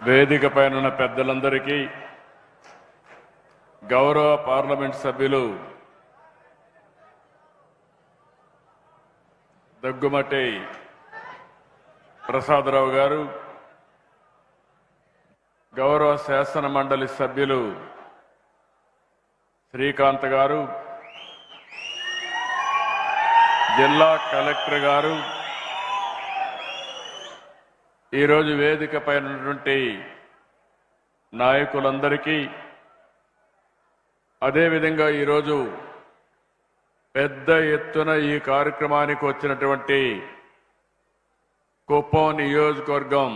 వేదిక పైన ఉన్న పెద్దలందరికీ, గౌరవ పార్లమెంట్ సభ్యులు దగ్గుమటి ప్రసాదరావు గారు, గౌరవ శాసన మండలి సభ్యులు శ్రీకాంత్ గారు, జిల్లా కలెక్టర్ గారు, ఈరోజు వేదిక పైన ఉన్నటువంటి నాయకులందరికీ, అదేవిధంగా ఈరోజు పెద్ద ఎత్తున ఈ కార్యక్రమానికి వచ్చినటువంటి కుప్పం నియోజకవర్గం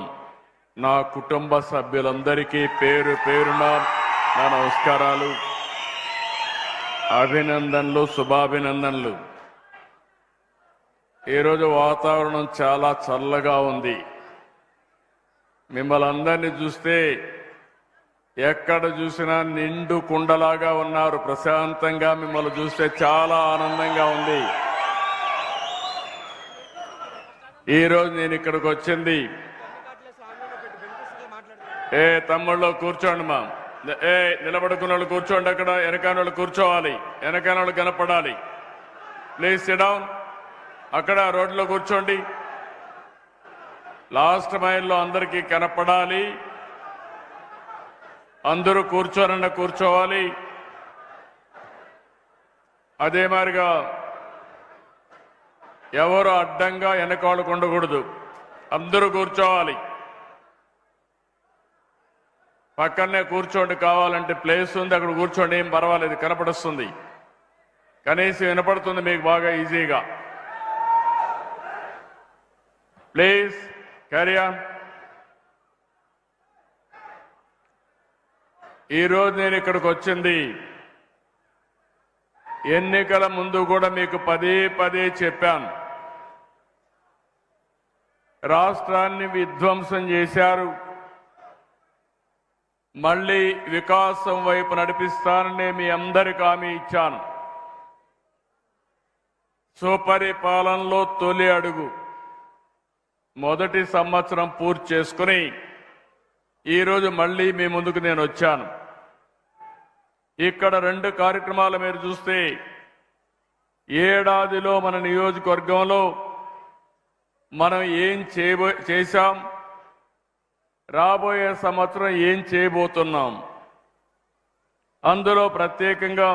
నా కుటుంబ సభ్యులందరికీ పేరు పేరున నా నమస్కారాలు, అభినందనలు, శుభాభినందనలు. ఈరోజు వాతావరణం చాలా చల్లగా ఉంది. మిమ్మల్ని అందరినీ చూస్తే ఎక్కడ చూసినా నిండు కుండలాగా ఉన్నారు. ప్రశాంతంగా మిమ్మల్ని చూస్తే చాలా ఆనందంగా ఉంది. ఈరోజు నేను ఇక్కడికి వచ్చింది, తమ్ముళ్ళు కూర్చోండి మా, నిలబడుకున్న వాళ్ళు కూర్చోండి, అక్కడ వెనకాల వాళ్ళు కూర్చోవాలి, వెనకాల వాళ్ళు కనపడాలి. ప్లీజ్ సిట్ డౌన్, అక్కడ రోడ్లో కూర్చోండి. లాస్ట్ మైల్లో అందరికీ కనపడాలి. అందరూ కూర్చోనన్న కూర్చోవాలి. అదే మాదిరిగా ఎవరు అడ్డంగా వెనకాలకు ఉండకూడదు, అందరూ కూర్చోవాలి. పక్కనే కూర్చోండి, కావాలంటే ప్లేస్ ఉంది అక్కడ కూర్చోండి, ఏం పర్వాలేదు, కనపడుస్తుంది, కనీసం వినపడుతుంది మీకు బాగా ఈజీగా. Please carry on. ఈరోజు నేను ఇక్కడికి వచ్చింది, ఎన్నికల ముందు కూడా మీకు పదే పదే చెప్పాను, రాష్ట్రాన్ని విధ్వంసం చేశారు, మళ్ళీ వికాసం వైపు నడిపిస్తానని మీ అందరికీ హామీ ఇచ్చాను. సుపరిపాలనలో తొలి అడుగు మొదటి సంవత్సరం పూర్తి చేసుకుని ఈరోజు మళ్ళీ మీ ముందుకు నేను వచ్చాను. ఇక్కడ 2 కార్యక్రమాలు మీరు చూస్తే, ఏడాదిలో మన నియోజకవర్గంలో మనం ఏం చేశాం, రాబోయే సంవత్సరం ఏం చేయబోతున్నాం, అందులో ప్రత్యేకంగా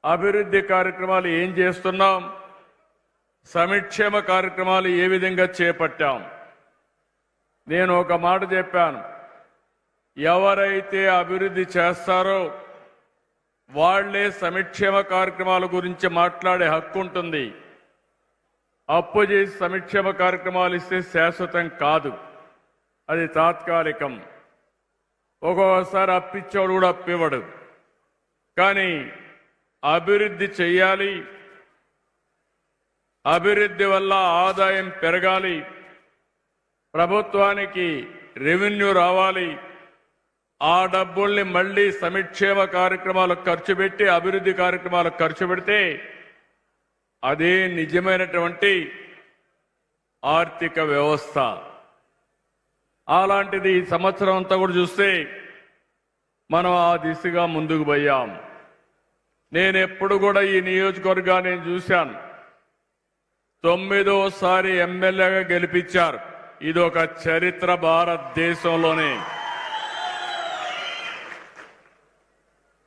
అభివృద్ధి కార్యక్రమాలు ఏం చేస్తున్నాం, సంక్షేమ కార్యక్రమాలు ఏ విధంగా చేపట్టాం. నేను ఒక మాట చెప్పాను, ఎవరైతే అభివృద్ధి చేస్తారో వాళ్లే సంక్షేమ కార్యక్రమాల గురించి మాట్లాడే హక్కు ఉంటుంది. అప్పు చేసి సంక్షేమ కార్యక్రమాలు ఇస్తే శాశ్వతం కాదు, అది తాత్కాలికం. ఒక్కొక్కసారి అప్పిచ్చేవాడు కూడా అప్పివ్వడు. కానీ అభివృద్ధి చెయ్యాలి, అభివృద్ధి వల్ల ఆదాయం పెరగాలి, ప్రభుత్వానికి రెవెన్యూ రావాలి, ఆ డబ్బుల్ని మళ్లీ సంక్షేమ కార్యక్రమాలకు ఖర్చు పెట్టి అభివృద్ధి కార్యక్రమాలకు ఖర్చు పెడితే అదే నిజమైనటువంటి ఆర్థిక వ్యవస్థ. అలాంటిది ఈ సంవత్సరం అంతా కూడా చూస్తే మనం ఆ దిశగా ముందుకు పోయాం. నేను ఎప్పుడు కూడా ఈ నియోజకవర్గాన్ని చూశాను, 9వ ఎమ్మెల్యేగా గెలిపించారు. ఇది ఒక చరిత్ర భారతదేశంలోనే.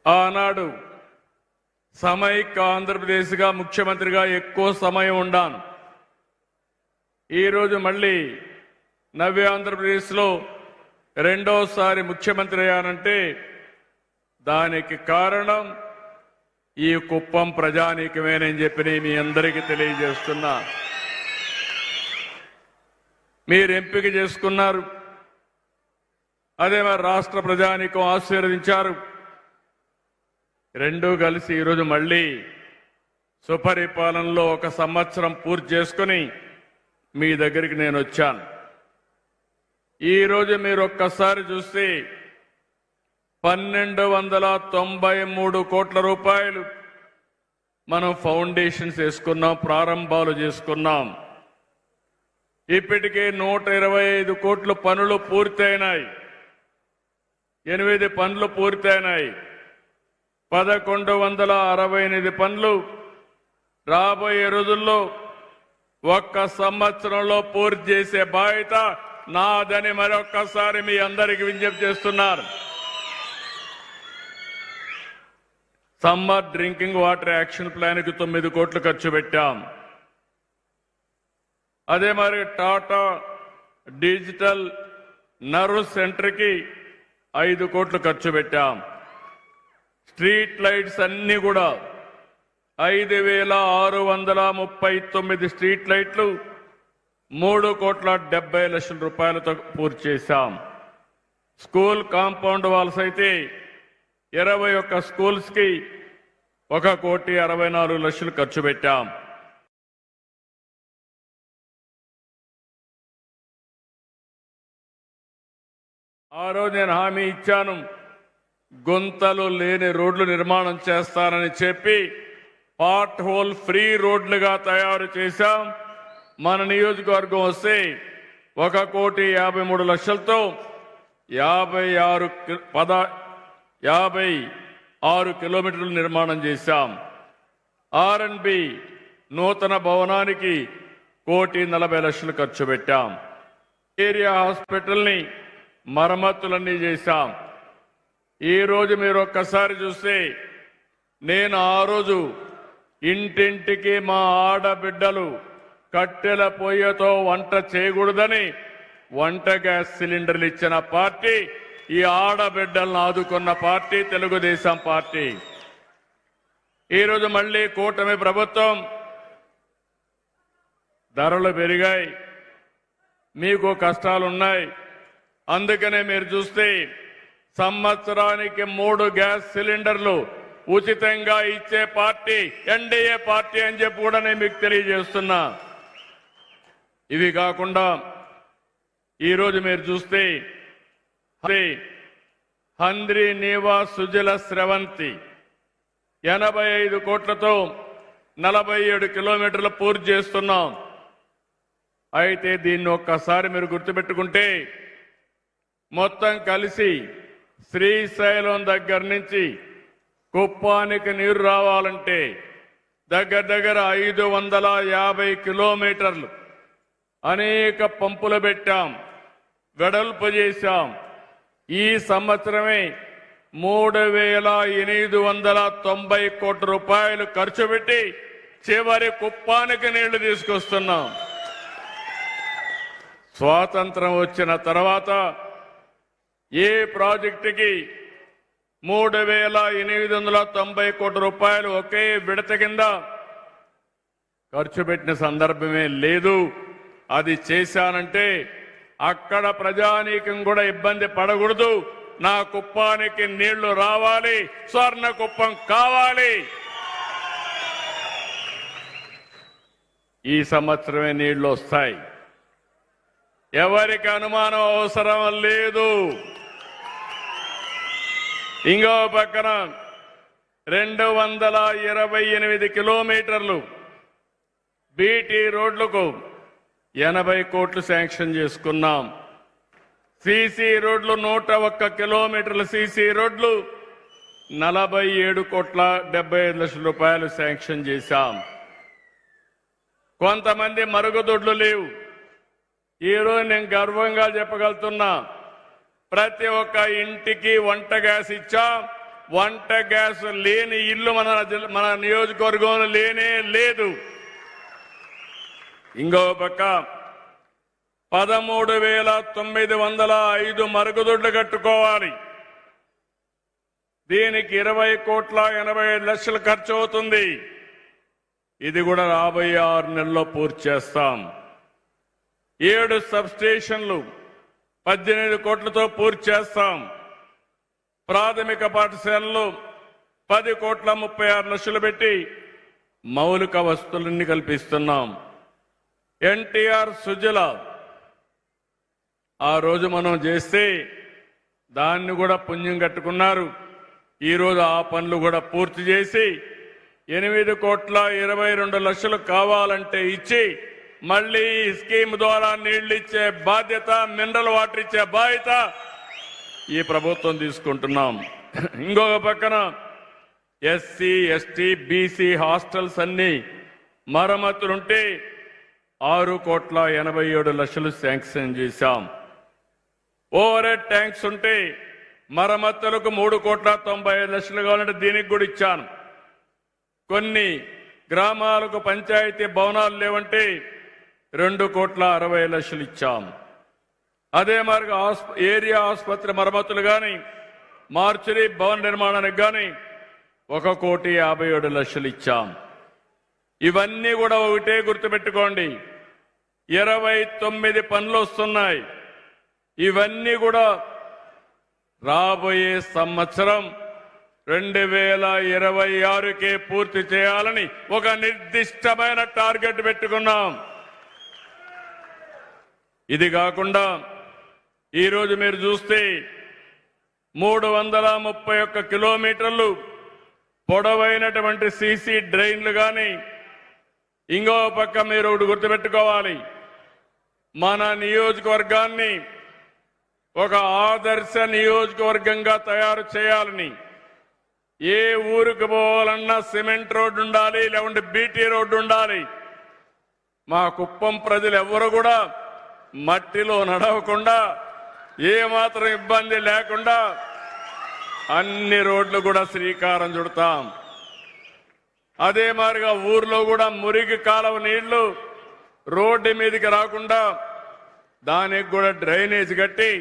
ఆనాడు సమైక్య ఆంధ్రప్రదేశ్గా ముఖ్యమంత్రిగా ఎక్కువ సమయం ఉన్నాను. ఈరోజు మళ్ళీ నవ్య ఆంధ్రప్రదేశ్లో 2వసారి ముఖ్యమంత్రి అయ్యానంటే దానికి కారణం ఈ కుప్పం ప్రజానీకమేనని చెప్పి మీ అందరికీ తెలియజేస్తున్నా. మీరు ఎంపిక చేసుకున్నారు, అదే మరి రాష్ట్ర ప్రజానీకం ఆశీర్వదించారు. రెండూ కలిసి ఈరోజు మళ్ళీ సుపరిపాలనలో 1 సంవత్సరం పూర్తి చేసుకుని మీ దగ్గరికి నేను వచ్చాను. ఈరోజు మీరు ఒక్కసారి చూస్తే 1293 కోట్ల రూపాయలు మనం ఫౌండేషన్స్ వేసుకున్నాం, ప్రారంభాలు చేసుకున్నాం. ఇప్పటికే 125 కోట్ల పనులు పూర్తయినాయి. 8 పనులు పూర్తయినాయి. 1168 పనులు రాబోయే రోజుల్లో ఒక్క సంవత్సరంలో పూర్తి చేసే బాధ్యత నాదని మరొక్కసారి మీ అందరికీ విజ్ఞప్తి చేస్తున్నారు. Summer drinking water action plan కి 9 కోట్లు ఖర్చు పెట్టాం. అదే మరి టాటా డిజిటల్ నర్వ్ సెంటర్ కి 5 కోట్లు ఖర్చు పెట్టాం. స్ట్రీట్ లైట్స్ అన్ని కూడా 5639 స్ట్రీట్ లైట్లు 3,70,00,000 రూపాయలతో పూర్తి చేశాం. స్కూల్ కాంపౌండ్ వాల్స్ అయితే 21 స్కూల్స్ కి 1,64,00,000 ఖర్చు పెట్టాం. ఆ రోజు నేను హామీ ఇచ్చాను, గుంతలు లేని రోడ్లు నిర్మాణం చేస్తానని చెప్పి పార్ట్ హోల్ ఫ్రీ రోడ్లుగా తయారు చేశాం. మన నియోజకవర్గం వస్తే 1,53,00,000తో 56 కిలోమీటర్లు నిర్మాణం చేశాం. R&B నూతన భవనానికి 1,40,00,000 ఖర్చు పెట్టాం. ఏరియా హాస్పిటల్ని మరమ్మతులన్నీ చేశాం. ఈ రోజు మీరు ఒక్కసారి చూస్తే నేను ఆ రోజు ఇంటింటికి మా ఆడబిడ్డలు కట్టెల పొయ్యతో వంట చేయకూడదని వంట గ్యాస్ సిలిండర్లు ఇచ్చిన పార్టీ, ఈ ఆడబిడ్డలను ఆదుకున్న పార్టీ తెలుగుదేశం పార్టీ. ఈరోజు మళ్ళీ కూటమి ప్రభుత్వం, ధరలు పెరిగాయి, మీకు కష్టాలున్నాయి. అందుకనే మీరు చూస్తే సంవత్సరానికి 3 గ్యాస్ సిలిండర్లు ఉచితంగా ఇచ్చే పార్టీ ఎన్డీఏ పార్టీ అని చెప్పి కూడా నేను మీకు తెలియజేస్తున్నా. ఇవి కాకుండా ఈరోజు మీరు చూస్తే హంద్రి నీవా సుజల స్రవంతి 85 కోట్లతో 47 కిలోమీటర్లు పూర్తి చేస్తున్నాం. అయితే దీన్ని ఒక్కసారి మీరు గుర్తుపెట్టుకుంటే మొత్తం కలిసి శ్రీశైలం దగ్గర నుంచి కుప్పానికి నీరు రావాలంటే దగ్గర 550 కిలోమీటర్లు అనేక పంపులు పెట్టాం, వెడల్పు చేశాం. ఈ సంవత్సరమే 3,890 కోట్ల రూపాయలు ఖర్చు పెట్టి చివరి కుప్పానికి నీళ్లు తీసుకొస్తున్నాం. స్వాతంత్రం వచ్చిన తర్వాత ఏ ప్రాజెక్టుకి 3,890 కోట్ల రూపాయలు ఒకే విడత కింద ఖర్చు పెట్టిన సందర్భమే లేదు. అది చేశానంటే అక్కడ ప్రజానీకం కూడా ఇబ్బంది పడకూడదు. నా కుప్పానికి నీళ్లు రావాలి, స్వర్ణ కుప్పం కావాలి. ఈ సంవత్సరమే నీళ్లు వస్తాయి, ఎవరికి అనుమానం అవసరం లేదు. ఇంకో పక్కన 228 కిలోమీటర్లు బీటీ రోడ్లకు 80 కోట్లు శాంక్షన్ చేసుకున్నాం. సీసీ రోడ్లు 101 కిలోమీటర్ల సీసీ రోడ్లు 47,75,00,000 రూపాయలు శాంక్షన్ చేశాం. కొంతమంది మరుగుదొడ్లు లేవు. ఈరోజు నేను గర్వంగా చెప్పగలుగుతున్నా, ప్రతి ఒక్క ఇంటికి వంట గ్యాస్ ఇచ్చాం. వంట గ్యాస్ లేని ఇల్లు మన నియోజకవర్గంలో లేనే లేదు. ఇంకో పక్క 13,905 మరుగుదొడ్లు కట్టుకోవాలి. దీనికి 20,80,00,000 ఖర్చు అవుతుంది. ఇది కూడా రాబోయే 6 నెలల్లో పూర్తి చేస్తాం. 7 సబ్ స్టేషన్లు 18 కోట్లతో పూర్తి చేస్తాం. ప్రాథమిక పాఠశాలలు 10,36,00,000 పెట్టి మౌలిక వసతులన్నీ కల్పిస్తున్నాం. ఎన్టీఆర్ సుజల ఆ రోజు మనం చేస్తే దాన్ని కూడా పుణ్యం కట్టుకున్నారు. ఈరోజు ఆ పనులు కూడా పూర్తి చేసి 8,22,00,000 కావాలంటే ఇచ్చి మళ్ళీ ఈ స్కీమ్ ద్వారా నీళ్లు ఇచ్చే బాధ్యత, మినరల్ వాటర్ ఇచ్చే బాధ్యత ఈ ప్రభుత్వం తీసుకుంటున్నాం. ఇంకొక పక్కన ఎస్సీ, ఎస్టీ, బీసీ హాస్టల్స్ అన్ని మరమ్మతులుంటే 6,87,00,000 శాంక్షన్ చేశాం. ఓవర్ హెడ్ ట్యాంక్స్ ఉంటే మరమ్మతులకు 3,95,00,000 కావాలంటే దీనికి కూడా ఇచ్చాను. కొన్ని గ్రామాలకు పంచాయతీ భవనాలు లేవంటే 2,60,00,000 ఇచ్చాం. అదే మరి ఏరియా ఆసుపత్రి మరమ్మతులు కానీ, మార్చురీ భవన నిర్మాణానికి కానీ 1,57,00,000 ఇచ్చాం. ఇవన్నీ కూడా ఒకటే గుర్తుపెట్టుకోండి, 29 పనులు వస్తున్నాయి. ఇవన్నీ కూడా రాబోయే సంవత్సరం 2026కే పూర్తి చేయాలని ఒక నిర్దిష్టమైన టార్గెట్ పెట్టుకున్నాం. ఇది కాకుండా ఈరోజు మీరు చూస్తే 331 కిలోమీటర్లు పొడవైనటువంటి సీసీ డ్రైన్లు కానీ, ఇంకో పక్క మీరు ఒకటి గుర్తుపెట్టుకోవాలి, మన నియోజకవర్గాన్ని ఒక ఆదర్శ నియోజకవర్గంగా తయారు చేయాలని, ఏ ఊరికి పోవాలన్నా సిమెంట్ రోడ్డు ఉండాలి, లేకుంటే బీటీ రోడ్డు ఉండాలి. మా కుప్పం ప్రజలు ఎవరు కూడా మట్టిలో నడవకుండా, ఏమాత్రం ఇబ్బంది లేకుండా అన్ని రోడ్లు కూడా శ్రీకారం చుడతాం. అదే మాదిరిగా ఊర్లో కూడా మురికి కాలువ నీళ్లు రోడ్డు మీదకి రాకుండా దానికి కూడా డ్రైనేజ్ కట్టి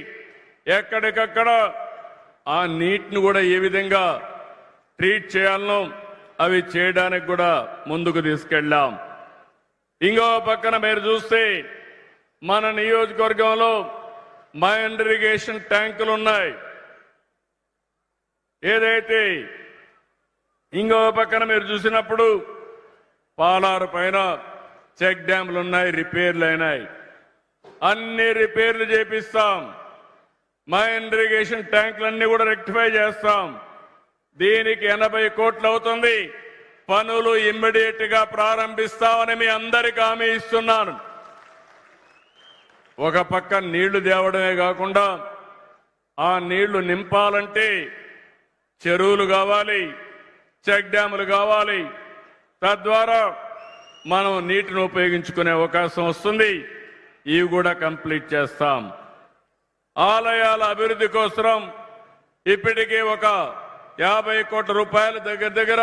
ఎక్కడికక్కడ ఆ నీటిని కూడా ఏ విధంగా ట్రీట్ చేయాలనో అవి చేయడానికి కూడా ముందుకు తీసుకెళ్ళాం. ఇంకో పక్కన మీరు చూస్తే మన నియోజకవర్గంలో మైన్ ఇరిగేషన్ ట్యాంకులు ఉన్నాయి. ఏదైతే ఇంకో పక్కన మీరు చూసినప్పుడు పాలారు పైన చెక్ డ్యాంలు ఉన్నాయి, రిపేర్లు అయినాయి. అన్ని రిపేర్లు చేపిస్తాం. మైన్ ఇరిగేషన్ ట్యాంకులన్నీ కూడా రెక్టిఫై చేస్తాం. దీనికి 80 కోట్లు అవుతుంది. పనులు ఇమ్మీడియట్ గా ప్రారంభిస్తామని మీ అందరికీ హామీ ఇస్తున్నాను. ఒక పక్క నీళ్లు తేవడమే కాకుండా ఆ నీళ్లు నింపాలంటే చెరువులు కావాలి, చెక్ డ్యాములు కావాలి. తద్వారా మనం నీటిని ఉపయోగించుకునే అవకాశం వస్తుంది. ఇవి కూడా కంప్లీట్ చేస్తాం. ఆలయాల అభివృద్ధి కోసం ఇప్పటికే ఒక 50 కోట్ల రూపాయల దగ్గర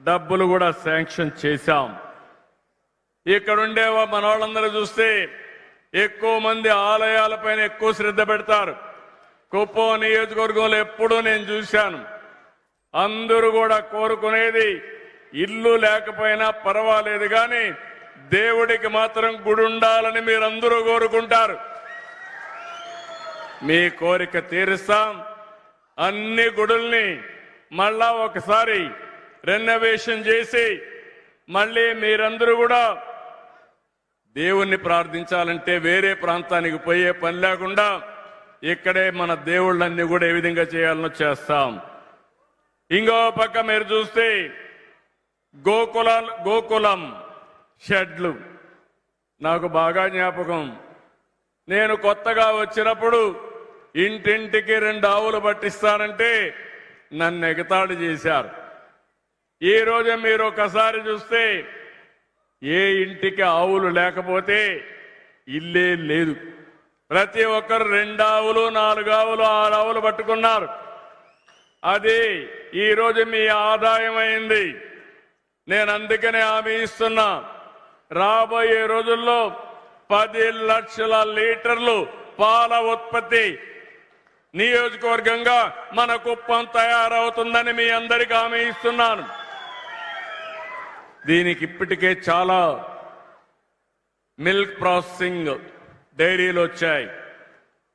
డబ్బులు కూడా శాంక్షన్ చేశాం. ఇక్కడుండే మన వాళ్ళందరూ చూస్తే ఎక్కువ మంది ఆలయాలపైన ఎక్కువ శ్రద్ధ పెడతారు. కుప్పం నియోజకవర్గంలో ఎప్పుడూ నేను చూశాను, అందరూ కూడా కోరుకునేది ఇల్లు లేకపోయినా పర్వాలేదు కానీ దేవుడికి మాత్రం గుడి ఉండాలని మీరందరూ కోరుకుంటారు. మీ కోరిక తీరుస్తాం. అన్ని గుడుల్ని మళ్ళా ఒకసారి రెనోవేషన్ చేసి మళ్ళీ మీరందరూ కూడా దేవుణ్ణి ప్రార్థించాలంటే వేరే ప్రాంతానికి పోయే పని లేకుండా ఇక్కడే మన దేవుళ్ళన్నీ కూడా ఏ విధంగా చేయాలనో చేస్తాం. ఇంకో పక్క మీరు చూస్తే గోకులం షెడ్లు నాకు బాగా జ్ఞాపకం. నేను కొత్తగా వచ్చినప్పుడు ఇంటింటికి 2 ఆవులు పట్టిస్తానంటే నన్ను ఎగతాళి చేశారు. ఈ రోజు మీరు ఒకసారి చూస్తే ఏ ఇంటికి ఆవులు లేకపోతే ఇల్లే లేదు. ప్రతి ఒక్కరు 2 ఆవులు, 4 ఆవులు, 6 ఆవులు పట్టుకున్నారు. అది ఈరోజు మీ ఆదాయం అయింది. నేను అందుకనే హామీ ఇస్తున్నా, రాబోయే రోజుల్లో 10 లక్షల లీటర్లు పాల ఉత్పత్తి నియోజకవర్గంగా మన కుప్పం తయారవుతుందని మీ అందరికీ హామీ ఇస్తున్నాను. దీనికి ఇప్పటికే చాలా మిల్క్ ప్రాసెసింగ్ డైరీలు వచ్చాయి,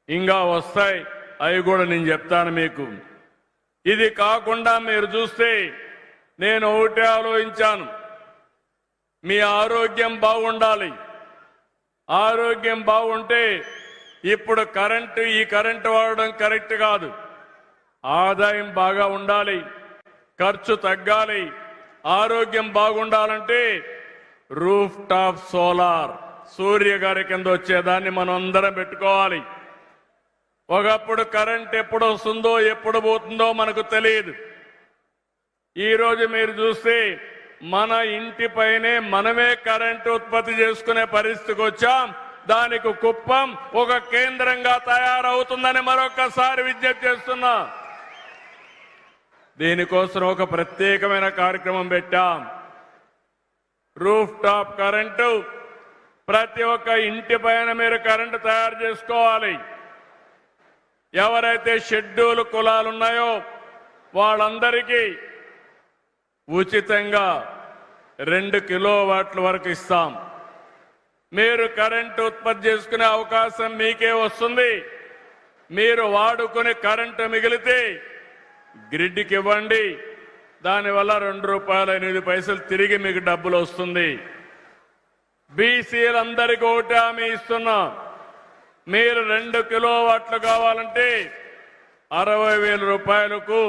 ఇంకా వస్తాయి. అవి కూడా నేను చెప్తాను మీకు. ఇది కాకుండా మీరు చూస్తే నేను ఒకటే ఆలోచించాను, మీ ఆరోగ్యం బాగుండాలి. ఆరోగ్యం బాగుంటే ఇప్పుడు ఈ కరెంటు వాడడం కరెక్ట్ కాదు. ఆదాయం బాగా ఉండాలి, ఖర్చు తగ్గాలి. ఆరోగ్యం బాగుండాలంటే రూఫ్ టాప్ సోలార్ సూర్య గారి కింద వచ్చేదాన్ని మనం అందరం పెట్టుకోవాలి. ఒకప్పుడు కరెంట్ ఎప్పుడు వస్తుందో ఎప్పుడు పోతుందో మనకు తెలియదు. ఈరోజు మీరు చూస్తే మన ఇంటిపైనే మనమే కరెంటు ఉత్పత్తి చేసుకునే పరిస్థితికి వచ్చాం. దానికి కుప్పం ఒక కేంద్రంగా తయారవుతుందని మరొకసారి విజ్ఞప్తి చేస్తున్నా. దీనికోసం ఒక ప్రత్యేకమైన కార్యక్రమం పెట్టాం. రూఫ్ టాప్ కరెంటు ప్రతి ఒక్క ఇంటి పైన మీరు కరెంటు తయారు చేసుకోవాలి. ఎవరైతే షెడ్యూల్ కులాలు ఉన్నాయో వాళ్ళందరికీ ఉచితంగా 2 కిలోవాట్ల వరకు ఇస్తాం. మీరు కరెంటు ఉత్పత్తి చేసుకునే అవకాశం మీకే వస్తుంది. మీరు వాడుకుని కరెంటు మిగిలితే గ్రిడ్కి ఇవ్వండి. దానివల్ల ₹2.8 తిరిగి మీకు డబ్బులు వస్తుంది. బీసీలందరికీ ఒకటి హామీ ఇస్తున్నా. మీరు 2 కిలోవాట్లు కావాలంటే ₹60,000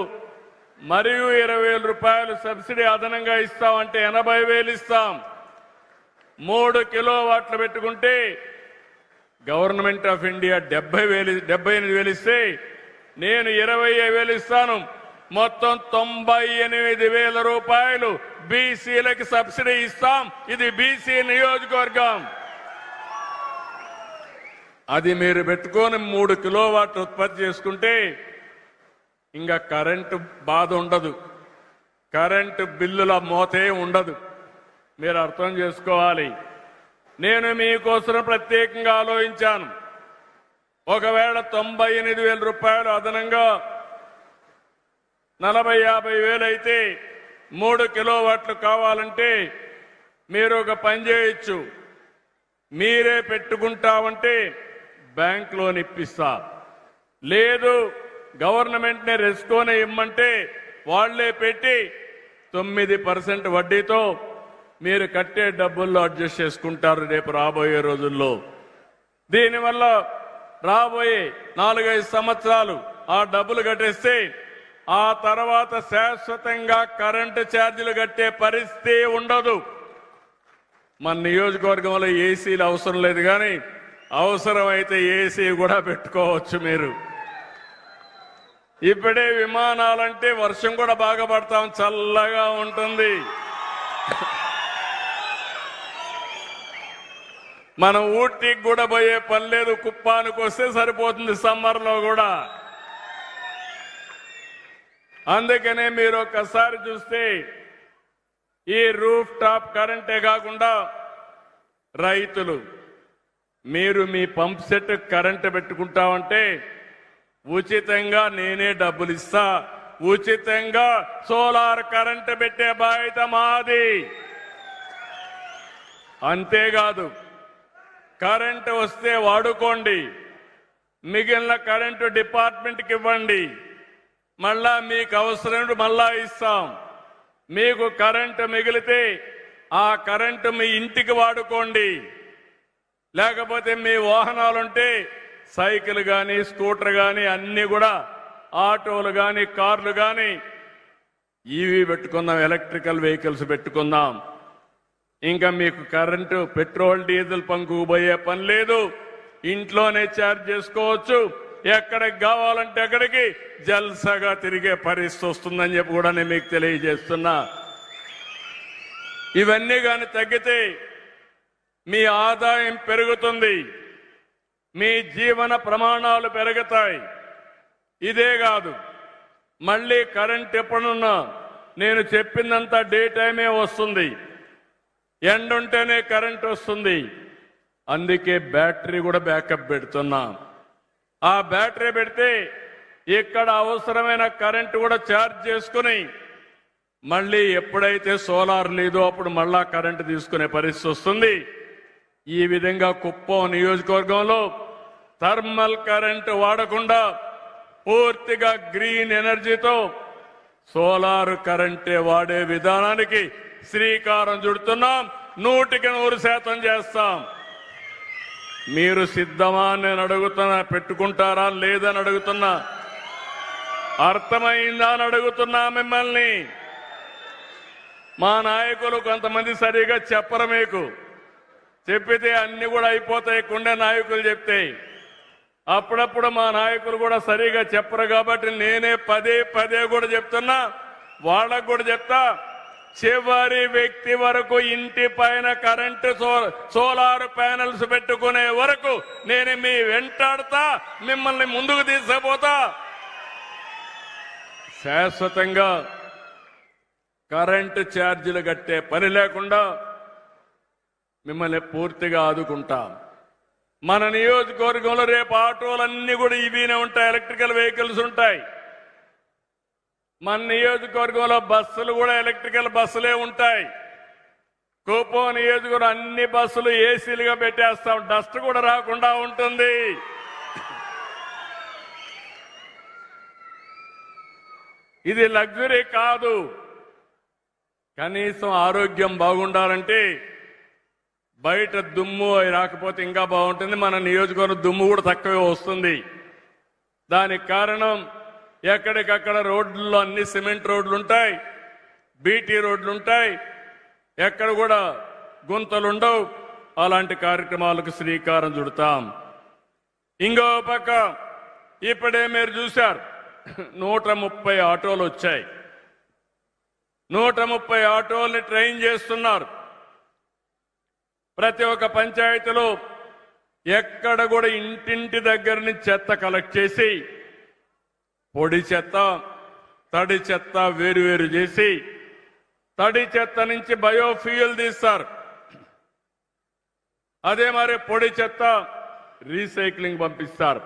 మరియు ₹20,000 సబ్సిడీ అదనంగా ఇస్తామంటే 80,000 ఇస్తాం. 3 కిలోవాట్లు పెట్టుకుంటే గవర్నమెంట్ ఆఫ్ ఇండియా 78,000 ఇస్తే నేను 25,000 ఇస్తాను. మొత్తం ₹98,000 బీసీలకి సబ్సిడీ ఇస్తాం. ఇది బీసీ నియోజకవర్గం. అది మీరు పెట్టుకొని 3 కిలోవాట్లు ఉత్పత్తి చేసుకుంటే ఇంకా కరెంటు బాధ ఉండదు. కరెంటు బిల్లుల మోతే ఉండదు. మీరు అర్థం చేసుకోవాలి. నేను మీకోసం ప్రత్యేకంగా ఆలోచించాను. ఒకవేళ ₹98,000 అదనంగా 40,000-50,000 అయితే 3 కిలోవాట్లు కావాలంటే మీరు ఒక పని చేయొచ్చు. మీరే పెట్టుకుంటామంటే బ్యాంక్ లోన్ ఇప్పిస్తా. లేదు గవర్నమెంట్నే రెస్కోనే ఇమ్మంటే వాళ్లే పెట్టి 9% వడ్డీతో మీరు కట్టే డబ్బుల్లో అడ్జస్ట్ చేసుకుంటారు రేపు రాబోయే రోజుల్లో. దీనివల్ల రాబోయే 4-5 సంవత్సరాలు ఆ డబ్బులు కట్టేస్తే ఆ తర్వాత శాశ్వతంగా కరెంటు ఛార్జీలు కట్టే పరిస్థితి ఉండదు. మన నియోజకవర్గంలో ఏసీలు అవసరం లేదు, కానీ అవసరమైతే ఏసీ కూడా పెట్టుకోవచ్చు. మీరు ఇప్పుడే విమానాలంటే వర్షం కూడా బాగా పడతాం, చల్లగా ఉంటుంది. మనం ఊటీకి కూడా పోయే పని లేదు, కుప్పానికి వస్తే సరిపోతుంది సమ్మర్లో కూడా. అందుకనే మీరు ఒక్కసారి చూస్తే ఈ రూఫ్ టాప్ కరెంటే కాకుండా రైతులు మీరు మీ పంప్ సెట్ కరెంటు పెట్టుకుంటామంటే ఉచితంగా నేనే డబ్బులు ఇస్తా. ఉచితంగా సోలార్ కరెంటు పెట్టే బాధ్యత మాది. అంతేకాదు కరెంటు వస్తే వాడుకోండి, మిగిలిన కరెంటు డిపార్ట్మెంట్కి ఇవ్వండి. మళ్ళా మీకు అవసరం మళ్ళా ఇస్తాం. మీకు కరెంటు మిగిలితే ఆ కరెంటు మీ ఇంటికి వాడుకోండి. లేకపోతే మీ వాహనాలుంటే సైకిల్ కానీ స్కూటర్ కానీ అన్ని కూడా ఆటోలు కానీ కార్లు కానీ ఈవీ పెట్టుకుందాం, ఎలక్ట్రికల్ వెహికల్స్ పెట్టుకుందాం. ఇంకా మీకు కరెంటు పెట్రోల్ డీజిల్ పంపుకు పోయే పని లేదు. ఇంట్లోనే ఛార్జ్ చేసుకోవచ్చు. ఎక్కడికి కావాలంటే అక్కడికి జల్సాగా తిరిగే పరిస్థితి వస్తుందని చెప్పి కూడా నేను మీకు తెలియజేస్తున్నా. ఇవన్నీ కానీ తగ్గితే మీ ఆదాయం పెరుగుతుంది, మీ జీవన ప్రమాణాలు పెరుగుతాయి. ఇదే కాదు, మళ్ళీ కరెంట్ ఎప్పుడున్నా నేను చెప్పిందంతా డే టైమే వస్తుంది, ఎండుంటేనే కరెంట్ వస్తుంది. అందుకే బ్యాటరీ కూడా బ్యాకప్ పెడుతున్నా. ఆ బ్యాటరీ పెడితే ఇక్కడ అవసరమైన కరెంటు కూడా ఛార్జ్ చేసుకుని మళ్ళీ ఎప్పుడైతే సోలార్ లేదో అప్పుడు మళ్ళా కరెంటు తీసుకునే పరిస్థితి వస్తుంది. ఈ విధంగా కుప్పం నియోజకవర్గంలో థర్మల్ కరెంటు వాడకుండా పూర్తిగా గ్రీన్ ఎనర్జీతో సోలార్ కరెంటే వాడే విధానానికి శ్రీకారం చుడుతున్నాం. 100% చేస్తాం. మీరు సిద్ధమా నేను అడుగుతున్నా, పెట్టుకుంటారా లేదని అడుగుతున్నా, అర్థమైందా అని అడుగుతున్నా మిమ్మల్ని. మా నాయకులు కొంతమంది సరిగా చెప్పరు. మీకు చెప్పితే అన్ని కూడా అయిపోతాయి, కుండే నాయకులు చెప్తే. అప్పుడప్పుడు మా నాయకులు కూడా సరిగా చెప్పరు కాబట్టి నేనే పదే పదే కూడా చెప్తున్నా, వాళ్ళకు కూడా చెప్తా. చివరి వ్యక్తి వరకు ఇంటి పైన కరెంటు సోలార్ ప్యానెల్స్ పెట్టుకునే వరకు నేను మీ వెంటాడుతా, మిమ్మల్ని ముందుకు తీసుకుపోతా. శాశ్వతంగా కరెంటు ఛార్జీలు కట్టే పని లేకుండా మిమ్మల్ని పూర్తిగా ఆదుకుంటాం. మన నియోజకవర్గంలో రేపు ఆటోలన్నీ కూడా ఇవినే ఉంటాయి, ఎలక్ట్రికల్ వెహికల్స్ ఉంటాయి. మన నియోజకవర్గంలో బస్సులు కూడా ఎలక్ట్రికల్ బస్సులే ఉంటాయి. కుప్పం నియోజకవర్గం అన్ని బస్సులు ఏసీలుగా పెట్టేస్తాం, డస్ట్ కూడా రాకుండా ఉంటుంది. ఇది లగ్జరీ కాదు. కనీసం ఆరోగ్యం బాగుండాలంటే బయట దుమ్ము రాకపోతే ఇంకా బాగుంటుంది. మన నియోజకవర్గం దుమ్ము కూడా తక్కువే వస్తుంది. దానికి కారణం ఎక్కడికక్కడ రోడ్లలో అన్ని సిమెంట్ రోడ్లు ఉంటాయి, బీటీ రోడ్లు ఉంటాయి, ఎక్కడ కూడా గుంతలుండవు. అలాంటి కార్యక్రమాలకు శ్రీకారం చుడతాం. ఇంకో పక్క ఇప్పుడే మీరు చూశారు 130 ఆటోలు వచ్చాయి. 130 ఆటోల్ని ట్రైన్ చేస్తున్నారు. ప్రతి ఒక్క పంచాయతీలో ఎక్కడ కూడా ఇంటింటి దగ్గర నుంచి చెత్త కలెక్ట్ చేసి పొడి చెత్త, తడి చెత్త వేరు చేసి తడి చెత్త నుంచి బయోఫ్యూయల్ తీస్తారు. అదే మరి పొడి చెత్త రీసైక్లింగ్ పంపిస్తారు.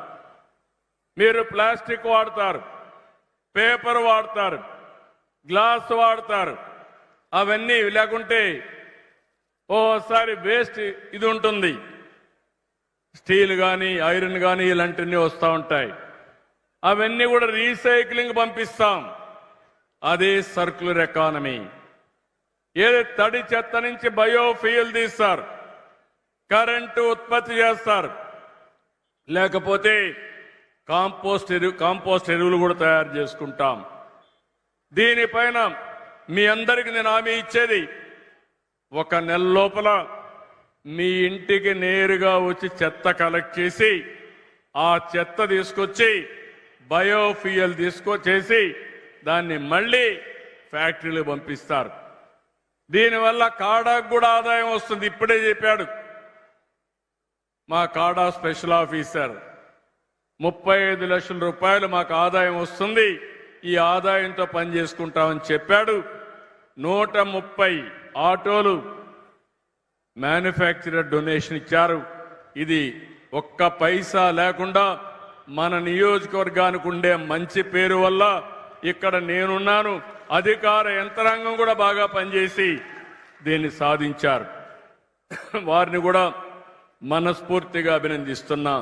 మీరు ప్లాస్టిక్ వాడతారు, పేపర్ వాడతారు, గ్లాస్ వాడతారు, అవన్నీ లేకుంటే ఓసారి వేస్ట్ ఇది ఉంటుంది, స్టీల్ కానీ ఐరన్ కానీ ఇలాంటివన్నీ వస్తూ ఉంటాయి. అవన్నీ కూడా రీసైక్లింగ్ పంపిస్తాం. అదే సర్క్యులర్ ఎకానమీ. ఏది తడి చెత్త నుంచి బయోఫ్యూయల్ తీస్తారు, కరెంటు ఉత్పత్తి చేస్తారు, లేకపోతే కాంపోస్ట్ ఎరువులు కూడా తయారు చేసుకుంటాం. దీనిపైన మీ అందరికి నేను హామీ ఇచ్చేది, 1 నెల లోపల మీ ఇంటికి నేరుగా వచ్చి చెత్త కలెక్ట్ చేసి ఆ చెత్త తీసుకొచ్చి బయోఫ్యూయల్ తీసుకొచ్చేసి దాన్ని మళ్ళీ ఫ్యాక్టరీలు పంపిస్తారు. దీనివల్ల కాడాకు కూడా ఆదాయం వస్తుంది. ఇప్పుడే చెప్పాడు మా కాడా స్పెషల్ ఆఫీసర్, 35 లక్షల రూపాయలు మాకు ఆదాయం వస్తుంది, ఈ ఆదాయంతో పని చేసుకుంటామని చెప్పాడు. 130 ఆటోలు మ్యానుఫ్యాక్చరర్ డొనేషన్ ఇచ్చారు. ఇది ఒక్క పైసా లేకుండా మన నియోజకవర్గానికి ఉండే మంచి పేరు వల్ల ఇక్కడ నేనున్నాను, అధికార యంత్రాంగం కూడా బాగా పనిచేసి దీన్ని సాధించారు. వారిని కూడా మనస్ఫూర్తిగా అభినందిస్తున్నా.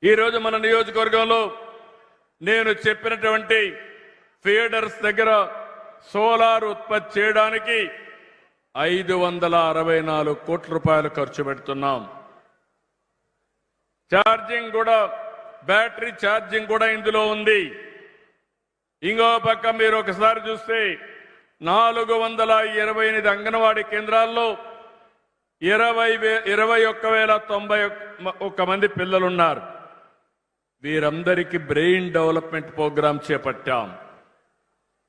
ఈరోజు మన నియోజకవర్గంలో నేను చెప్పినటువంటి ఫీడర్స్ దగ్గర సోలార్ ఉత్పత్తి చేయడానికి 564 కోట్ల రూపాయలు ఖర్చు పెడుతున్నాం. ఛార్జింగ్ కూడా, బ్యాటరీ ఛార్జింగ్ కూడా ఇందులో ఉంది. ఇంకో పక్క మీరు ఒకసారి చూస్తే 428 అంగన్వాడీ కేంద్రాల్లో 21,091 మంది పిల్లలున్నారు. వీరందరికీ బ్రెయిన్ డెవలప్మెంట్ ప్రోగ్రాం చేపట్టాం.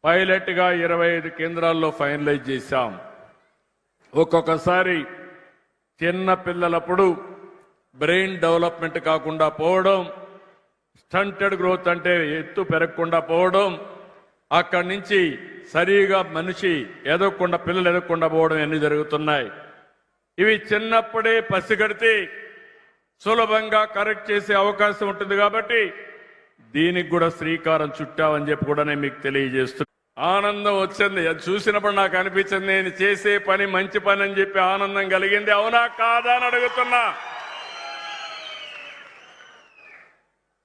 పైలట్ గా 25 కేంద్రాల్లో ఫైనలైజ్ చేశాం. ఒక్కొక్కసారి చిన్న పిల్లలప్పుడు బ్రెయిన్ డెవలప్మెంట్ కాకుండా పోవడం, స్టంటెడ్ గ్రోత్ అంటే ఎత్తు పెరగకుండా పోవడం, అక్కడి నుంచి సరిగా మనిషి ఎదగకుండా, పిల్లలు ఎదగకుండా పోవడం అన్ని జరుగుతున్నాయి. ఇవి చిన్నప్పుడే పసిగడితే సులభంగా కరెక్ట్ చేసే అవకాశం ఉంటుంది. కాబట్టి దీనికి కూడా శ్రీకారం చుట్టామని చెప్పి కూడా నేను మీకు తెలియజేస్తున్నా. ఆనందం వచ్చింది, అది చూసినప్పుడు నాకు అనిపించింది నేను చేసే పని మంచి పని అని చెప్పి ఆనందం కలిగింది. అవునా కాదా అని అడుగుతున్నా.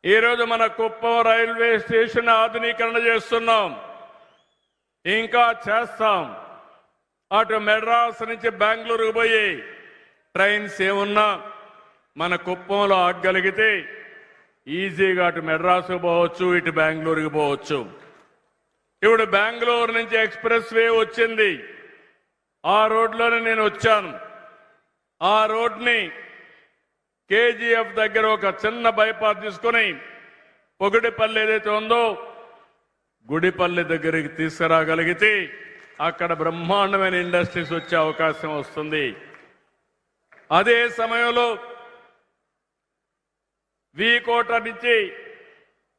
ఈరోజు మన కుప్పం రైల్వే స్టేషన్ ఆధునీకరణ చేస్తున్నాం, ఇంకా చేస్తాం. అటు మెడ్రాస్ నుంచి బెంగళూరుకు పోయి ట్రైన్స్ ఏమున్నా మన కుప్పంలో ఆగగలిగితే ఈజీగా అటు మెడ్రాస్ పోవచ్చు, ఇటు బెంగళూరుకి పోవచ్చు. ఇప్పుడు బెంగళూరు నుంచి ఎక్స్ప్రెస్ వే వచ్చింది. ఆ రోడ్లోనే నేను వచ్చాను. ఆ రోడ్ని కేజీఎఫ్ దగ్గర ఒక చిన్న బైపాస్ తీసుకుని పొగిడిపల్లి ఏదైతే ఉందో గుడిపల్లి దగ్గరికి తీసుకురాగలిగితే అక్కడ బ్రహ్మాండమైన ఇండస్ట్రీస్ వచ్చే అవకాశం వస్తుంది. అదే సమయంలో వీకోట నుంచి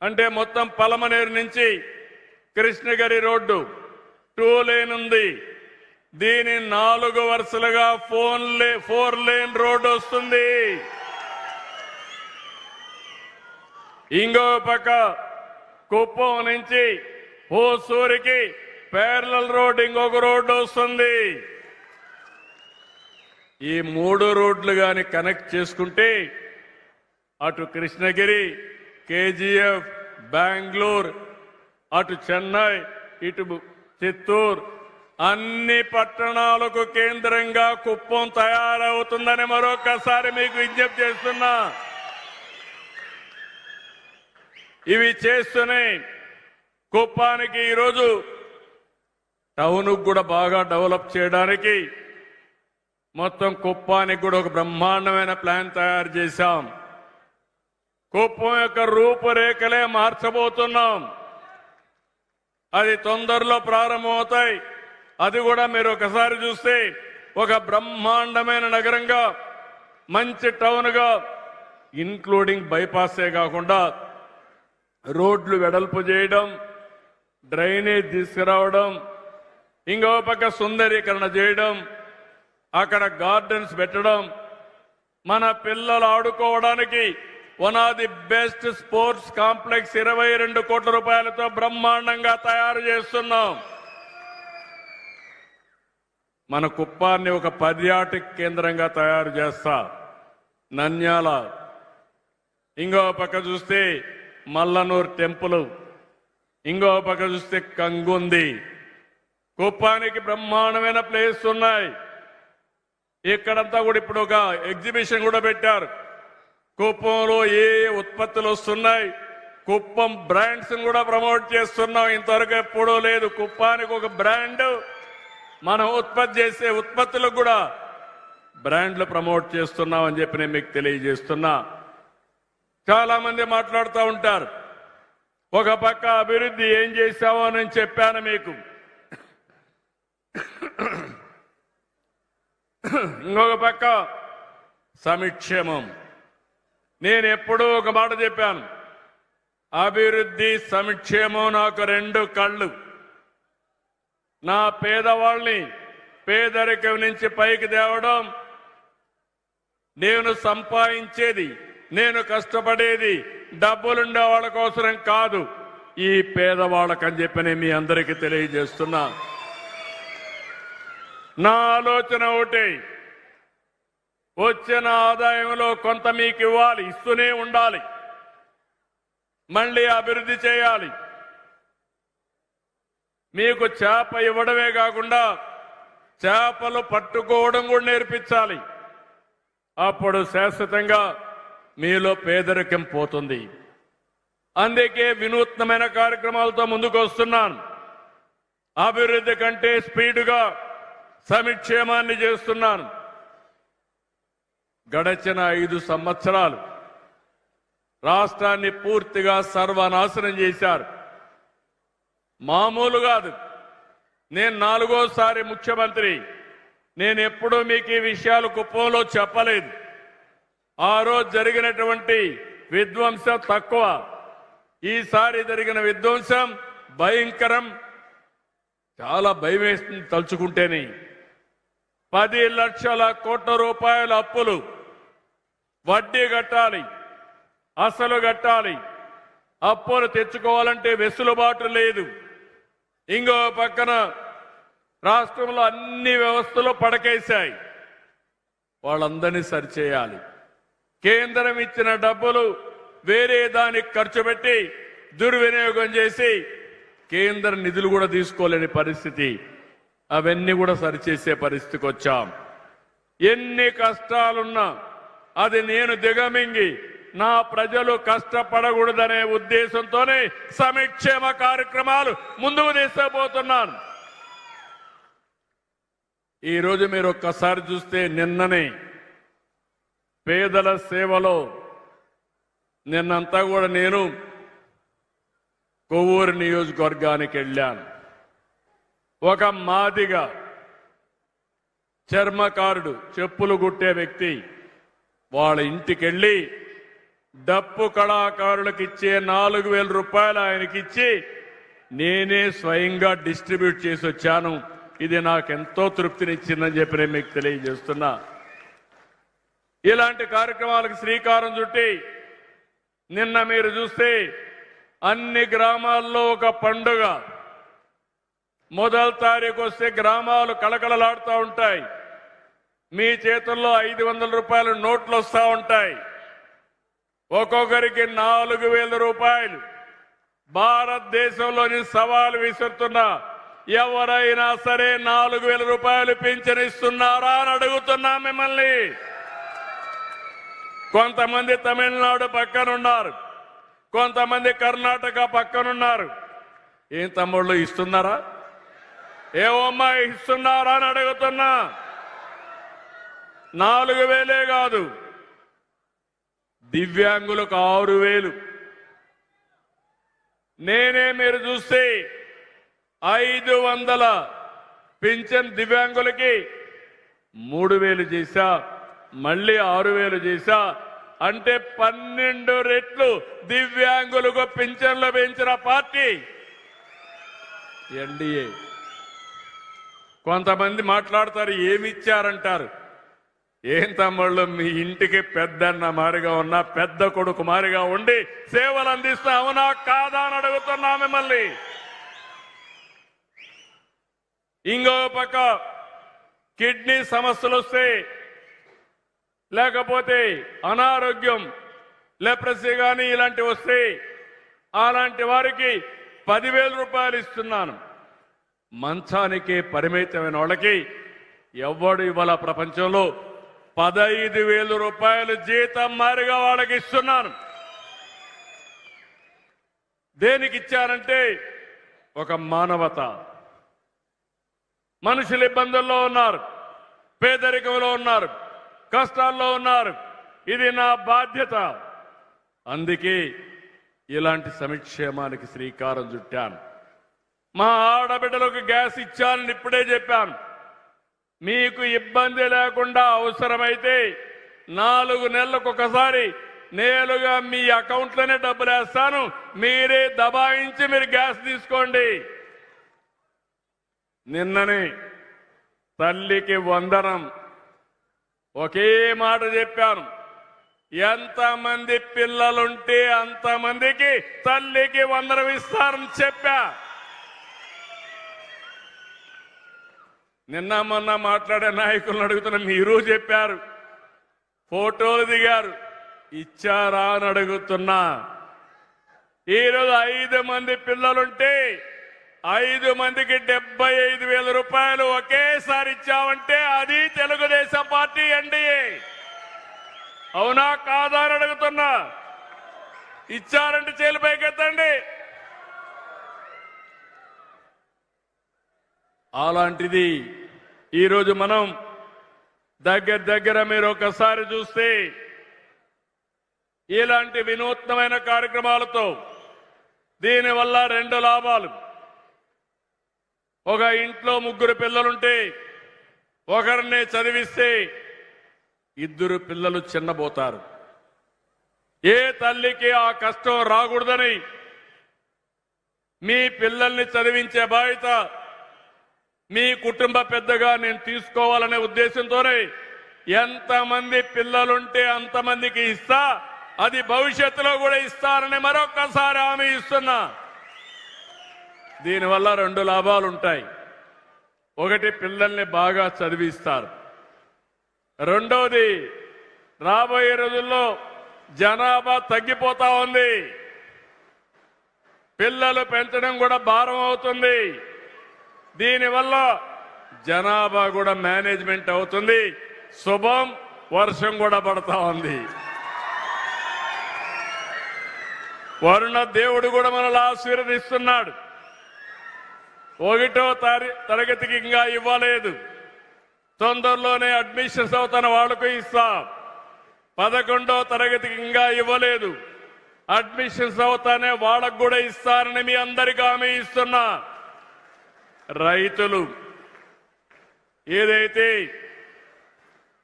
అంటే మొత్తం పలమనేరు నుంచి కృష్ణగిరి రోడ్డు 2 లేన్ ఉంది. దీని 4 వరుసలుగా 4 లేన్ రోడ్డు వస్తుంది. ఇంకో పక్క కుప్పం నుంచి హోసూరికి ప్యారలల్ రోడ్ ఇంకొక రోడ్డు వస్తుంది. ఈ 3 రోడ్లు గాని కనెక్ట్ చేసుకుంటే అటు కృష్ణగిరి, కేజీఎఫ్, బెంగళూరు, అటు చెన్నై, ఇటు చిత్తూరు అన్ని పట్టణాలకు కేంద్రంగా కుప్పం తయారవుతుందని మరొకసారి మీకు విజ్ఞప్తి చేస్తున్నా. ఇవి చేస్తూనే కుప్పానికి ఈరోజు టౌన్ కూడా బాగా డెవలప్ చేయడానికి మొత్తం కుప్పానికి కూడా ఒక బ్రహ్మాండమైన ప్లాన్ తయారు చేశాం. కుప్పం యొక్క రూపురేఖలే మార్చబోతున్నాం. అది తొందరలో ప్రారంభమవుతాయి. అది కూడా మీరు ఒకసారి చూస్తే ఒక బ్రహ్మాండమైన నగరంగా, మంచి టౌన్గా, ఇన్క్లూడింగ్ బైపాసే కాకుండా రోడ్లు వెడల్పు చేయడం, డ్రైనేజ్ తీసుకురావడం, ఇంకో పక్క సుందరీకరణ చేయడం, అక్కడ గార్డెన్స్ పెట్టడం, మన పిల్లలు ఆడుకోవడానికి one of the best sports complex 22 కోట్ల రూపాయలతో బ్రహ్మాండంగా తయారు చేస్తున్నాం. మన కుప్పాన్ని ఒక పర్యాటక కేంద్రంగా తయారు చేస్తా. నంద్యాల, ఇంకో పక్క చూస్తే మల్లనూరు టెంపుల్, ఇంకో పక్క చూస్తే కంగుంది. కుప్పానికి బ్రహ్మాండమైన ప్లేస్ ఉన్నాయి. ఇక్కడంతా కూడా ఇప్పుడు ఒక ఎగ్జిబిషన్ కూడా పెట్టారు. కుప్పంలో ఏ ఉత్పత్తులు వస్తున్నాయి, కుప్పం బ్రాండ్స్ కూడా ప్రమోట్ చేస్తున్నాం. ఇంతవరకు ఎప్పుడూ లేదు. కుప్పానికి ఒక బ్రాండ్, మనం ఉత్పత్తి చేసే ఉత్పత్తులకు కూడా బ్రాండ్లు ప్రమోట్ చేస్తున్నాం అని చెప్పి నేను మీకు తెలియజేస్తున్నా. చాలా మంది మాట్లాడుతూ ఉంటారు, ఒక పక్క అభివృద్ధి ఏం చేశావో నేను చెప్పాను మీకు, ఇంకొక పక్క సంక్షేమం. నేను ఎప్పుడూ ఒక మాట చెప్పాను, అభివృద్ధి సంక్షేమం నాకు 2 కళ్ళు. నా పేదవాళ్ళని పేదరికం నుంచి పైకి తేవడం, నేను సంపాదించేది, నేను కష్టపడేది డబ్బులుండే వాళ్ళ కోసం కాదు, ఈ పేదవాళ్ళకని చెప్పి నేను మీ అందరికీ తెలియజేస్తున్నా. నా ఆలోచన ఒకటి, వచ్చిన ఆదాయంలో కొంత మీకు ఇవ్వాలి, ఇస్తూనే ఉండాలి, మళ్ళీ అభివృద్ధి చేయాలి. మీకు చేప ఇవ్వడమే కాకుండా చేపలు పట్టుకోవడం కూడా నేర్పించాలి. అప్పుడు శాశ్వతంగా మీలో పేదరికం పోతుంది. అందుకే వినూత్నమైన కార్యక్రమాలతో ముందుకు వస్తున్నాను. అభివృద్ధి కంటే స్పీడుగా సంక్షేమాన్ని చేస్తున్నాను. గడచిన 5 సంవత్సరాలు రాష్ట్రాన్ని పూర్తిగా సర్వనాశనం చేశారు. మామూలు కాదు. నేను 4వ ముఖ్యమంత్రి. నేను ఎప్పుడూ మీకు ఈ విషయాలు కుప్పంలో చెప్పలేదు. ఆ రోజు జరిగినటువంటి విధ్వంసం తక్కువ, ఈసారి జరిగిన విధ్వంసం భయంకరం. చాలా భయం వేస్తుంది తలుచుకుంటేనే. 10 లక్షల కోట్ల రూపాయల అప్పులు, వడ్డీ కట్టాలి, అసలు కట్టాలి. అప్పులు తెచ్చుకోవాలంటే వెసులుబాటు లేదు. ఇంకో పక్కన రాష్ట్రంలో అన్ని వ్యవస్థలు పడకేశాయి. వాళ్ళందరినీ సరిచేయాలి. కేంద్రం ఇచ్చిన డబ్బులు వేరే దానికి ఖర్చు పెట్టి దుర్వినియోగం చేసి కేంద్ర నిధులు కూడా తీసుకోలేని పరిస్థితి. అవన్నీ కూడా సరిచేసే పరిస్థితికి వచ్చాం. ఎన్ని కష్టాలున్నా అది నేను దిగమింగి నా ప్రజలు కష్టపడకూడదనే ఉద్దేశంతోనే సంక్షేమ కార్యక్రమాలు ముందుకు తీసుకుపోతున్నాను. ఈరోజు మీరు ఒక్కసారి చూస్తే నిన్ననే పేదల సేవలో నిన్నంతా కూడా నేను కొవ్వూరు నియోజకవర్గానికి వెళ్ళాను. ఒక మాదిగ చర్మకారుడు, చెప్పులు కుట్టే వ్యక్తి వాళ్ళ ఇంటికెళ్ళి డప్పు కళాకారులకు ఇచ్చే 4,000 రూపాయలు ఆయనకిచ్చి నేనే స్వయంగా డిస్ట్రిబ్యూట్ చేసి వచ్చాను. ఇది నాకెంతో తృప్తినిచ్చిందని చెప్పి నేను మీకు తెలియజేస్తున్నా. ఇలాంటి కార్యక్రమాలకు శ్రీకారం చుట్టి నిన్న మీరు చూస్తే అన్ని గ్రామాల్లో ఒక పండుగ. మొదటి తారీఖు వస్తే గ్రామాలు కళకళలాడుతూ ఉంటాయి. మీ చేతుల్లో 500 రూపాయల నోట్లు వస్తూ ఉంటాయి. ఒక్కొక్కరికి 4,000 రూపాయలు. భారతదేశంలోని సవాలు విసురుతున్నా ఎవరైనా సరే 4,000 రూపాయలు పింఛనిస్తున్నారా అని అడుగుతున్నా మిమ్మల్ని. కొంతమంది తమిళనాడు పక్కనున్నారు, కొంతమంది కర్ణాటక పక్కనున్నారు. ఏం తమ్ముళ్ళు ఇస్తున్నారా? ఏవమ్మా ఇస్తున్నారా అని అడుగుతున్నా. 4,000 కాదు, దివ్యాంగులకు 6,000. నేనే మీరు చూస్తే 500 పింఛన్ దివ్యాంగులకి 3,000 చేశా, మళ్ళీ 6,000 చేశా. అంటే 12 రెట్లు దివ్యాంగులకు పింఛన్లు పెంచిన పార్టీ ఎన్డీఏ. కొంతమంది మాట్లాడతారు ఏమిచ్చారంటారు. ఏం తమ్ముళ్ళు, మీ ఇంటికి పెద్దన్న మారిగా ఉన్నా, పెద్ద కొడుకు మారిగా ఉండి సేవలు అందిస్తా అవునా కాదా అని అడుగుతున్నా మిమ్మల్ని. ఇంకో పక్క కిడ్నీ సమస్యలు వస్తే, లేకపోతే అనారోగ్యం, లెప్రసీ కానీ ఇలాంటివి వస్తే అలాంటి వారికి 10,000 రూపాయలు ఇస్తున్నాను. మంచానికే పరిమితమైన వాళ్ళకి ఎవడు ఇవాళ ప్రపంచంలో 15,000 రూపాయలు జీతం మారిగా వాళ్ళకి ఇస్తున్నాను. దేనికి ఇచ్చారంటే ఒక మానవత. మనుషులు ఇబ్బందుల్లో ఉన్నారు, పేదరికంలో ఉన్నారు, కష్టాల్లో ఉన్నారు. ఇది నా బాధ్యత. అందుకే ఇలాంటి సంక్షేమానికి శ్రీకారం చుట్టాను. మా ఆడబిడ్డలకు గ్యాస్ ఇచ్చానని ఇప్పుడే చెప్పాను. మీకు ఇబ్బంది లేకుండా అవసరమైతే 4 నెలలకు ఒకసారి నేరుగా మీ అకౌంట్లోనే డబ్బులు వేస్తాను. మీరే దబాయించి మీరు గ్యాస్ తీసుకోండి. నిన్ననే తల్లికి వందనం ఒకే మాట చెప్పాను. ఎంతమంది పిల్లలుంటే అంతమందికి తల్లికి వందనం ఇస్తారని చెప్పా. నిన్న మొన్న మాట్లాడే నాయకులను అడుగుతున్న మీరు చెప్పారు, ఫోటోలు దిగారు, ఇచ్చారా అని అడుగుతున్నా. ఈరోజు 5 మంది పిల్లలుంటే 5 మందికి 75,000 రూపాయలు ఒకేసారి ఇచ్చామంటే అది తెలుగుదేశం పార్టీ ఎన్డీఏ. అవునా కాదా అని అడుగుతున్నా. ఇచ్చారంటే చేలు పైకెత్తండి. అలాంటిది ఈరోజు మనం దగ్గర మీరు ఒకసారి చూస్తే ఇలాంటి వినూత్నమైన కార్యక్రమాలతో దీనివల్ల 2 లాభాలు. ఒక ఇంట్లో 3 పిల్లలుంటే ఒకరిని చదివిస్తే 2 పిల్లలు చిన్నబోతారు. ఏ తల్లికి ఆ కష్టం రాకూడదని మీ పిల్లల్ని చదివించే బాధ్యత మీ కుటుంబ పెద్దగా నేను తీసుకోవాలనే ఉద్దేశంతోనే ఎంతమంది పిల్లలుంటే అంతమందికి ఇస్తా, అది భవిష్యత్తులో కూడా ఇస్తారని మరొక్కసారి హామీ ఇస్తున్నా. దీనివల్ల 2 లాభాలు ఉంటాయి. ఒకటి, పిల్లల్ని బాగా చదివిస్తారు. రెండోది, రాబోయే రోజుల్లో జనాభా తగ్గిపోతా ఉంది. పిల్లలు పెంచడం కూడా భారం అవుతుంది. దీనివల్ల జనాభా కూడా మేనేజ్మెంట్ అవుతుంది. శుభం, వర్షం కూడా పడతా ఉంది. వరుణ దేవుడు కూడా మనల్ని ఆశీర్వదిస్తున్నాడు. 1వ తరగతికి ఇంకా ఇవ్వలేదు, తొందరలోనే అడ్మిషన్స్ అవుతున్న వాళ్లకు ఇస్తాం. 11వ తరగతికి ఇంకా ఇవ్వలేదు, అడ్మిషన్స్ అవుతానే వాళ్ళకు కూడా ఇస్తారని మీ అందరికీ హామీ ఇస్తున్నా. రైతులు ఏదైతే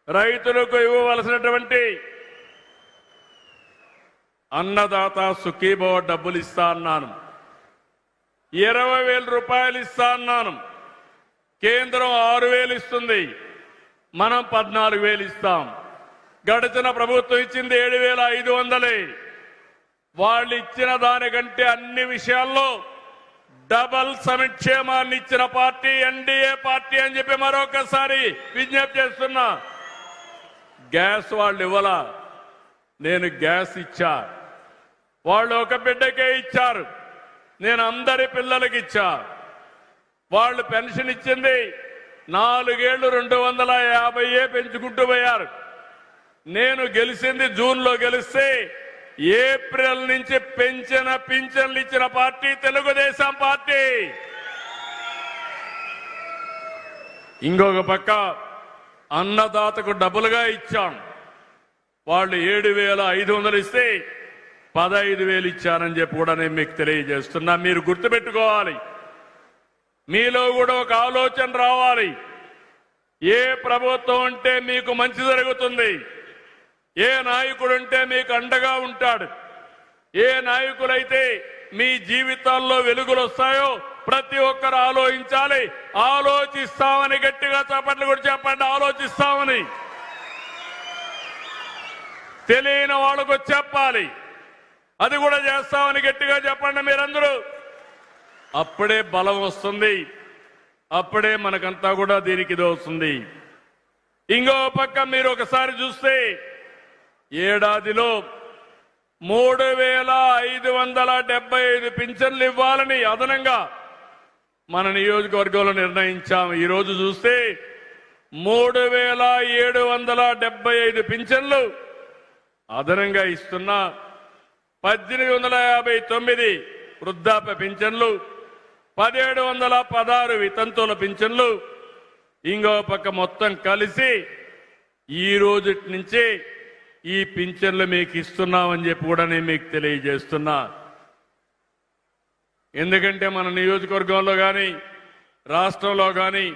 రైతులకు ఇవ్వవలసినటువంటి అన్నదాత సుఖీభవ డబ్బులు ఇస్తా అన్నాను, 20,000 రూపాయలు ఇస్తా అన్నాను. కేంద్రం 6,000 ఇస్తుంది, మనం 14,000 ఇస్తాం. గడిచిన ప్రభుత్వం ఇచ్చింది 7,500. వాళ్ళు ఇచ్చిన దానికంటే అన్ని విషయాల్లో డబల్ సంక్షేమాన్ని ఇచ్చిన పార్టీ ఎన్డీఏ పార్టీ అని చెప్పి మరొకసారి విజ్ఞప్తి చేస్తున్నా. గ్యాస్ వాళ్ళు ఇవ్వలా, నేను గ్యాస్ ఇచ్చా. వాళ్ళు ఒక బిడ్డకే ఇచ్చారు, నేను అందరి పిల్లలకి ఇచ్చా. వాళ్ళు పెన్షన్ ఇచ్చింది 4 ఏళ్లు 250 పెంచుకుంటూ పోయారు. నేను గెలిచింది జూన్లో గెలిస్తే ఏప్రిల్ నుంచి పెంచిన పింఛన్లు ఇచ్చిన పార్టీ తెలుగుదేశం పార్టీ. ఇంకొక పక్క అన్నదాతకు డబుల్గా ఇచ్చాం. వాళ్ళు 7,500 ఇస్తే 15,000 ఇచ్చానని చెప్పి కూడా నేను మీకు తెలియజేస్తున్నా. మీరు గుర్తుపెట్టుకోవాలి, మీలో కూడా ఒక ఆలోచన రావాలి. ఏ ప్రభుత్వం ఉంటే మీకు మంచి జరుగుతుంది, ఏ నాయకుడు ఉంటే మీకు అండగా ఉంటాడు, ఏ నాయకులైతే మీ జీవితాల్లో వెలుగులు వస్తాయో ప్రతి ఒక్కరు ఆలోచించాలి. ఆలోచిస్తామని గట్టిగా చప్పట్లు కూడా చెప్పండి, ఆలోచిస్తామని. తెలియని వాళ్ళకు చెప్పాలి, అది కూడా చేస్తామని గట్టిగా చెప్పండి మీరందరూ. అప్పుడే బలం వస్తుంది, అప్పుడే మనకంతా కూడా దీనికి ఇది వస్తుంది. ఇంకో పక్క మీరు ఒకసారి చూస్తే ఏడాదిలో 3,575 పింఛన్లు ఇవ్వాలని అదనంగా మన నియోజకవర్గంలో నిర్ణయించాం. ఈరోజు చూస్తే 3,775 పింఛన్లు అదనంగా ఇస్తున్నా. 1,859 వృద్ధాప్య పింఛన్లు, 1,716 వితంతువుల పింఛన్లు. ఇంకో పక్క మొత్తం కలిసి ఈ రోజు నుంచి ఈ పింఛన్లు మీకు ఇస్తున్నామని చెప్పి కూడా నేను మీకు తెలియజేస్తున్నా. ఎందుకంటే మన నియోజకవర్గంలో కానీ రాష్ట్రంలో కానీ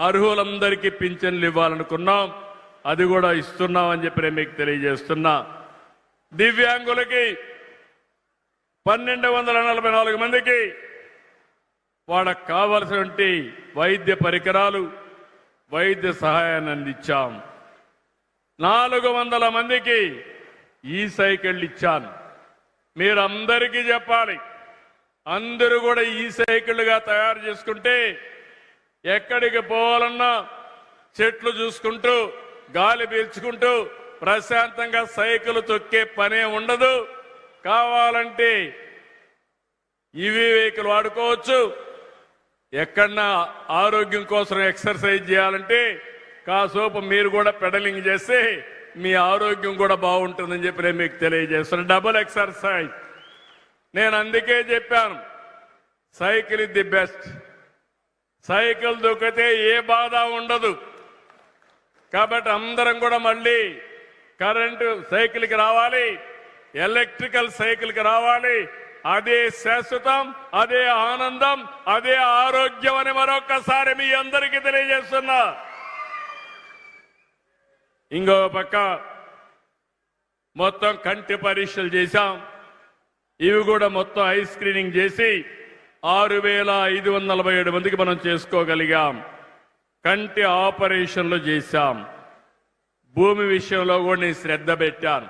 అర్హులందరికీ పింఛన్లు ఇవ్వాలనుకున్నాం, అది కూడా ఇస్తున్నామని చెప్పి నేను మీకు తెలియజేస్తున్నా. దివ్యాంగులకి 1,244 మందికి వాళ్ళకు కావలసినటువంటి వైద్య పరికరాలు, వైద్య సహాయాన్ని అందించాం. 400 మందికి ఈ సైకిళ్ళు ఇచ్చాను. మీరందరికీ చెప్పాలి, అందరూ కూడా ఈ సైకిళ్ళుగా తయారు చేసుకుంటే ఎక్కడికి పోవాలన్నా చెట్లు చూసుకుంటూ గాలి పీల్చుకుంటూ ప్రశాంతంగా సైకిల్ తొక్కే పనే ఉండదు. కావాలంటే ఇవి వెహికల్ వాడుకోవచ్చు. ఎక్కడన్నా ఆరోగ్యం కోసం ఎక్సర్సైజ్ చేయాలంటే కాసేపు మీరు కూడా పెడలింగ్ చేస్తే మీ ఆరోగ్యం కూడా బాగుంటుందని చెప్పి నేను మీకు తెలియజేస్తున్నాను. Double exercise. నేను అందుకే చెప్పాను, cycle is the best. Cycle దొక్కితే ఏ బాధ ఉండదు. కాబట్టి అందరం కూడా మళ్ళీ కరెంటు సైకిల్కి రావాలి, ఎలక్ట్రికల్ సైకిల్కి రావాలి. అదే శాశ్వతం, అదే ఆనందం, అదే ఆరోగ్యం అని మరొకసారి మీ అందరికీ తెలియజేస్తున్నా. ఇంకో పక్క మొత్తం కంటి పరీక్షలు చేశాం. ఇవి కూడా మొత్తం ఐ స్క్రీనింగ్ చేసి 6,547 మందికి మనం చేసుకోగలిగాం. కంటి ఆపరేషన్లు చేశాం. భూమి విషయంలో కూడా నేను శ్రద్ధ పెట్టాను.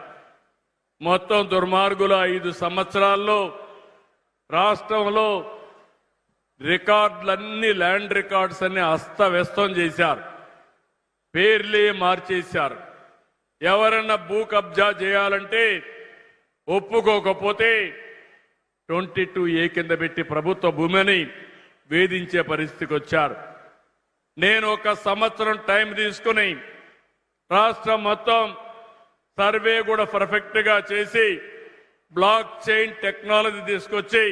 మొత్తం దుర్మార్గుల 5 సంవత్సరాల్లో రాష్ట్రంలో రికార్డులన్నీ, ల్యాండ్ రికార్డ్స్ అన్ని అస్తవ్యస్తం చేశారు, పేర్లే మార్చేశారు. ఎవరన్నా భూ కబ్జా చేయాలంటే ఒప్పుకోకపోతే 22A కింద పెట్టి ప్రభుత్వ భూమిని వేధించే పరిస్థితికి వచ్చారు. నేను 1 సంవత్సరం టైం తీసుకుని రాష్ట్రం మొత్తం సర్వే కూడా పర్ఫెక్ట్ గా చేసి బ్లాక్ చైన్ టెక్నాలజీ తీసుకొచ్చి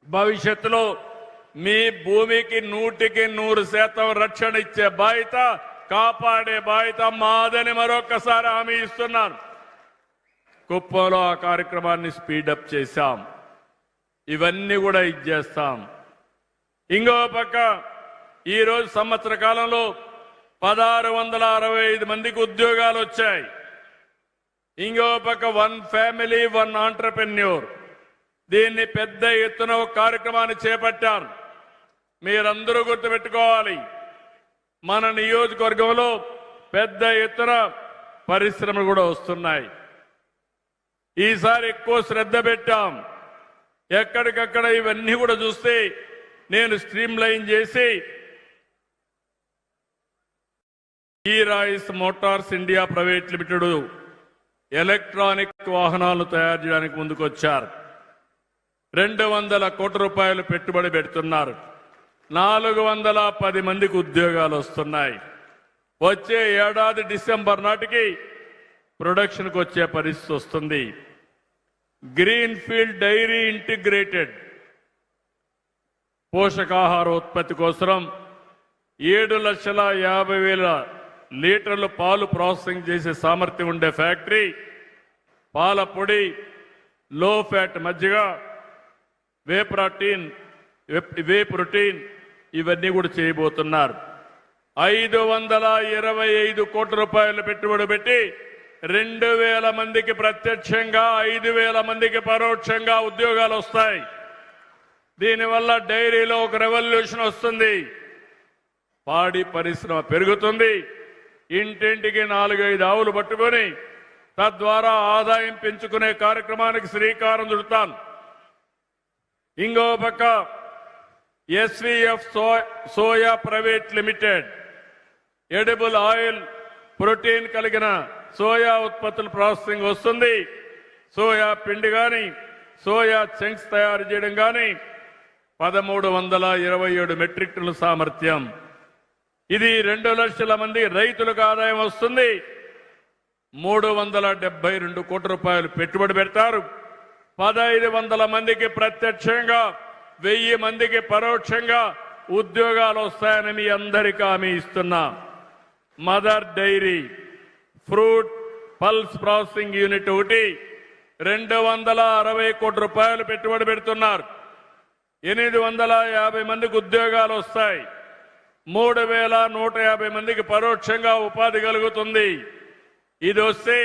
భవిష్యత్తులో మీ భూమికి 100% రక్షణ ఇచ్చే బాధ్యత, కాపాడే బాధ్యత మాదని మరొకసారి హామీ ఇస్తున్నాను. కుప్పంలో ఆ కార్యక్రమాన్ని స్పీడప్ చేశాం. ఇవన్నీ కూడా ఇచ్చేస్తాం. ఇంకో పక్క ఈరోజు సంవత్సర కాలంలో 1665 మందికి ఉద్యోగాలు వచ్చాయి. ఇంకో పక్క 1 ఫ్యామిలీ 1 ఆంటర్‌ప్రెన్యూర్, దీన్ని పెద్ద ఎత్తున ఒక కార్యక్రమాన్ని చేపట్టారు. మీరందరూ గుర్తుపెట్టుకోవాలి, మన నియోజకవర్గంలో పెద్ద ఎత్తున పరిశ్రమలు కూడా వస్తున్నాయి. ఈసారి ఎక్కువ శ్రద్ధ పెట్టాం. ఎక్కడికక్కడ ఇవన్నీ కూడా చూస్తే నేను స్ట్రీమ్ లైన్ చేసి ఈ Royce Motors India private limited electronic వాహనాలు తయారు చేయడానికి ముందుకొచ్చారు. 200 కోట్ల రూపాయలు పెట్టుబడి పెడుతున్నారు. 410 మందికి ఉద్యోగాలు వస్తున్నాయి. వచ్చే ఏడాది డిసెంబర్ నాటికి ప్రొడక్షన్కి వచ్చే పరిస్థితి వస్తుంది. గ్రీన్ ఫీల్డ్ డైరీ ఇంటిగ్రేటెడ్ పోషకాహార ఉత్పత్తి కోసం 7,50,000 లీటర్ల పాలు ప్రాసెసింగ్ చేసే సామర్థ్యం ఉండే ఫ్యాక్టరీ, పాల పొడి, లో ఫ్యాట్ మజ్జిగ, వే ప్రోటీన్ ఇవన్నీ కూడా చేయబోతున్నారు. 525 కోట్ల రూపాయలు పెట్టుబడి పెట్టి 2,000 మందికి ప్రత్యక్షంగా 5,000 మందికి పరోక్షంగా ఉద్యోగాలు వస్తాయి. దీనివల్ల డైరీలో ఒక రెవల్యూషన్ వస్తుంది. పాడి పరిశ్రమ పెరుగుతుంది. ఇంటింటికి 4-5 ఆవులు పట్టుకొని తద్వారా ఆదాయం పెంచుకునే కార్యక్రమానికి శ్రీకారం చుడతాను. ఇంకో పక్క SVF soya private limited edible oil, protein కలిగిన సోయా ఉత్పత్తుల ప్రాసెసింగ్ వస్తుంది. సోయా పిండి కానీ సోయా చంక్స్ తయారు చేయడం కానీ 1327 మెట్రిక్ టన్నుల సామర్థ్యం. ఇది 2 లక్షల మంది రైతులకు ఆదాయం వస్తుంది. 372 కోట్ల రూపాయలు పెట్టుబడి పెడతారు. 1,500 మందికి ప్రత్యక్షంగా 1000 మందికి పరోక్షంగా ఉద్యోగాలు వస్తాయని మీ అందరికీ హామీ ఇస్తున్నా. Mother Dairy fruit pulse processing unit ఒకటి 260 కోట్ల రూపాయలు పెట్టుబడి పెడుతున్నారు. 850 మందికి ఉద్యోగాలు వస్తాయి. 3,150 మందికి పరోక్షంగా ఉపాధి కలుగుతుంది. ఇది వస్తే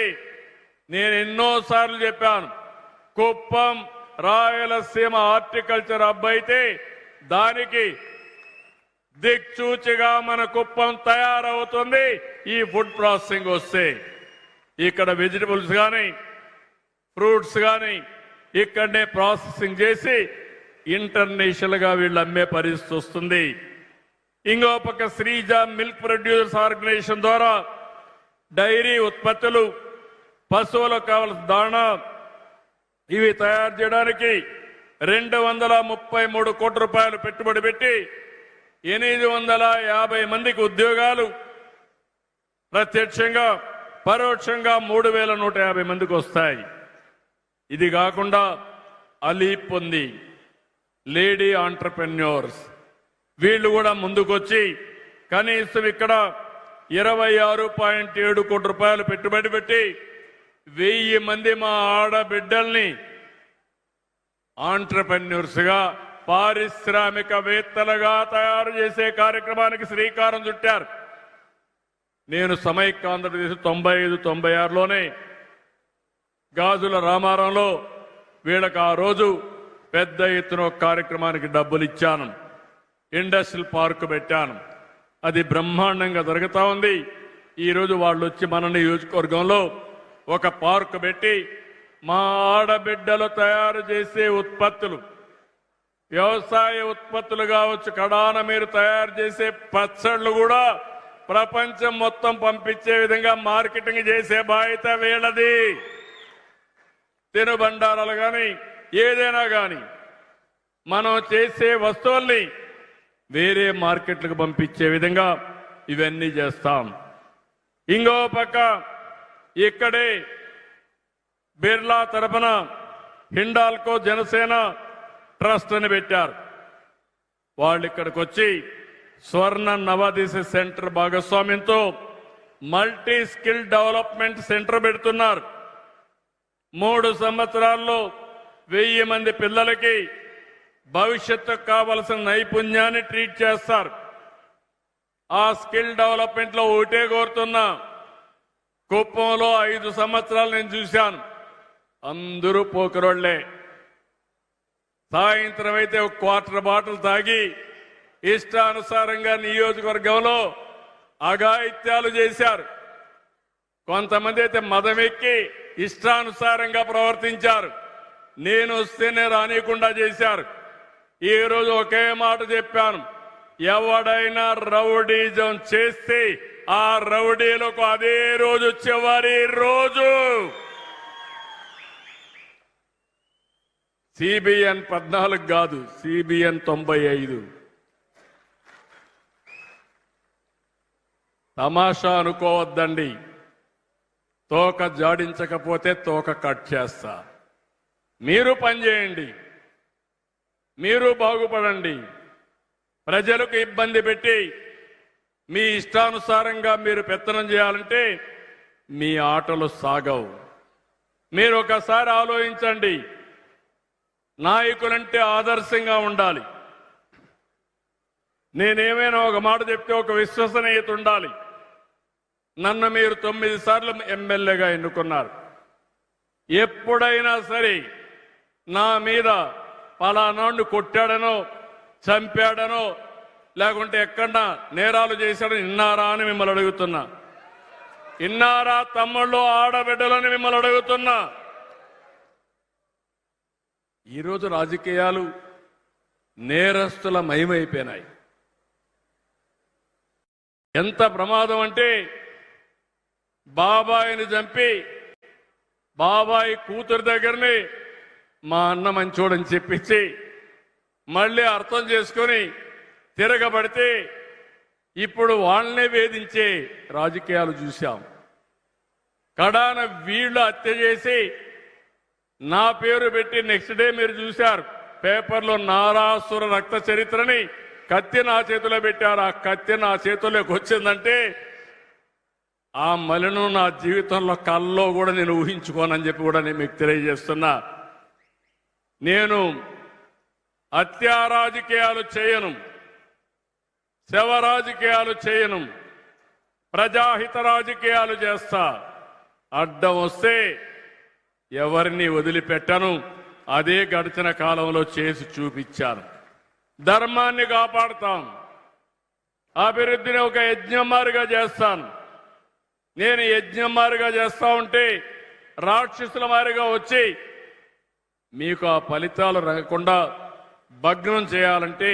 నేను ఎన్నోసార్లు చెప్పాను, కుప్పం రాయలసీమ హార్టికల్చర్ హబ్ అయితే దానికి దిక్చూచిగా మన కుప్పం తయారవుతుంది. ఈ ఫుడ్ ప్రాసెసింగ్ వస్తే ఇక్కడ వెజిటబుల్స్ కానీ ఫ్రూట్స్ కానీ ఇక్కడనే ప్రాసెసింగ్ చేసి ఇంటర్నేషనల్ గా వీళ్ళు అమ్మే పరిస్థితి వస్తుంది. ఇంకో పక్క శ్రీజ మిల్క్ ప్రొడ్యూసర్స్ ఆర్గనైజేషన్ ద్వారా డైరీ ఉత్పత్తులు, పశువులకు కావలసిన దాణా ఇవి తయారు చేయడానికి 233 కోట్ల రూపాయలు పెట్టుబడి పెట్టి 850 మందికి ఉద్యోగాలు ప్రత్యక్షంగా పరోక్షంగా 3,150 మందికి వస్తాయి. ఇది కాకుండా అలీప్ ఉంది, లేడీ ఆంటర్‌ప్రెన్యూర్స్, వీళ్ళు కూడా ముందుకొచ్చి కనీసం ఇక్కడ 26.7 కోట్ల రూపాయలు పెట్టుబడి పెట్టి 1000 మంది మా ఆడబిడ్డల్ని ఆంటర్‌ప్రెన్యూర్స్ గా, పారిశ్రామికవేత్తలుగా తయారు చేసే కార్యక్రమానికి శ్రీకారం చుట్టారు. నేను సమైక్య ఆంధ్రప్రదేశ్ 95-96లోనే గాజుల రామారంలో వీళ్ళకి ఆ రోజు పెద్ద ఎత్తున కార్యక్రమానికి డబ్బులు ఇచ్చాను. ఇండస్ట్రియల్ పార్క్ పెట్టాను. అది బ్రహ్మాండంగా జరుగుతా ఉంది. ఈరోజు వాళ్ళు వచ్చి మన నియోజకవర్గంలో ఒక పార్క్ పెట్టి మా ఆడబిడ్డలు తయారు చేసే ఉత్పత్తులు, వ్యవసాయ ఉత్పత్తులు కావచ్చు, కడాన మీరు తయారు చేసే పచ్చళ్ళు కూడా ప్రపంచం మొత్తం పంపించే విధంగా మార్కెటింగ్ చేసే బాధ్యత వీళ్ళది. తినుబండారాలు కానీ ఏదైనా కానీ మనం చేసే వస్తువుల్ని వేరే మార్కెట్లకు పంపించే విధంగా ఇవన్నీ చేస్తాం. ఇంకో పక్క ఇక్కడే బిర్లా తరపున హిండాల్కో జనసేన ట్రస్ట్ అని పెట్టారు. వాళ్ళు ఇక్కడికి వచ్చి స్వర్ణ నవోదయ సెంటర్ భాగస్వామ్యంతో మల్టీ స్కిల్ డెవలప్మెంట్ సెంటర్ పెడుతున్నారు. 3 సంవత్సరాల్లో 1000 మంది పిల్లలకి భవిష్యత్తుకు కావలసిన నైపుణ్యాన్ని ట్రీట్ చేస్తారు. ఆ స్కిల్ డెవలప్మెంట్ లో ఒకటే కోరుతున్నా, కుప్పంలో 5 సంవత్సరాలు నేను చూశాను, అందరూ పోకరోళ్లే. సాయంత్రం అయితే ఒక క్వార్టర్ బాటిల్ తాగి ఇష్టానుసారంగా నియోజకవర్గంలో అఘాయిత్యాలు చేశారు. కొంతమంది అయితే మదమెక్కి ఇష్టానుసారంగా ప్రవర్తించారు. నేను వస్తేనే రానియకుండా చేశారు. ఈ రోజు ఒకే మాట చెప్పాను, ఎవడైనా రౌడీజం చేస్తే ఆ రౌడీలకు అదే రోజు చివరి రోజు. సిబిఎన్ 14 కాదు, సిబిఎన్ 95. తమాషా అనుకోవద్దండి. తోక జాడించకపోతే తోక కట్ చేస్తా. మీరు పనిచేయండి, మీరు బాగుపడండి. ప్రజలకు ఇబ్బంది పెట్టి మీ ఇష్టానుసారంగా మీరు పెత్తనం చేయాలంటే మీ ఆటలు సాగవు. మీరు ఒకసారి ఆలోచించండి. నాయకులంటే ఆదర్శంగా ఉండాలి. నేనేమైనా ఒక మాట చెప్తే ఒక విశ్వసనీయత ఉండాలి. నన్ను మీరు 9 సార్లు ఎమ్మెల్యేగా ఎన్నుకున్నారు. ఎప్పుడైనా సరే నా మీద పలానాడు కొట్టాడనో చంపాడనో లేకుంటే ఎక్కడన్నా నేరాలు చేశాడని విన్నారా అని మిమ్మల్ని అడుగుతున్నా. విన్నారా తమ్ముళ్ళు ఆడబిడ్డలని మిమ్మల్ని అడుగుతున్నా. ఈరోజు రాజకీయాలు నేరస్తుల మయమైపోయినాయి. ఎంత ప్రమాదం అంటే బాబాయిని చంపి బాబాయి కూతురు దగ్గరని మా అన్న మంచోడని చెప్పించి మళ్ళీ అర్థం చేసుకొని తిరగబడితే ఇప్పుడు వాళ్ళనే వేధించే రాజకీయాలు చూశాం. కడాన వీళ్ళు హత్య చేసి నా పేరు పెట్టి నెక్స్ట్ డే మీరు చూశారు పేపర్లో నారాసుర రక్త చరిత్రని కత్తి నా చేతిలో పెట్టారు. ఆ కత్తి నా చేతిలోకి వచ్చిందంటే ఆ మలిను నా జీవితంలో కల్లో కూడా నేను ఊహించుకోనని చెప్పి కూడా నేను మీకు తెలియజేస్తున్నా. నేను హత్యా రాజకీయాలు చేయను, శవ రాజకీయాలు చేయను, ప్రజాహిత రాజకీయాలు చేస్తా. అడ్డం వస్తే ఎవరిని వదిలిపెట్టను. అదే గడిచిన కాలంలో చేసి చూపించాను. ధర్మాన్ని కాపాడుతాం, అభివృద్ధిని ఒక యజ్ఞమారిగా చేస్తాను. నేను యజ్ఞమారిగా చేస్తా ఉంటే రాక్షసుల మారిగా వచ్చి మీకు ఆ ఫలితాలు రాకుండా భగ్నం చేయాలంటే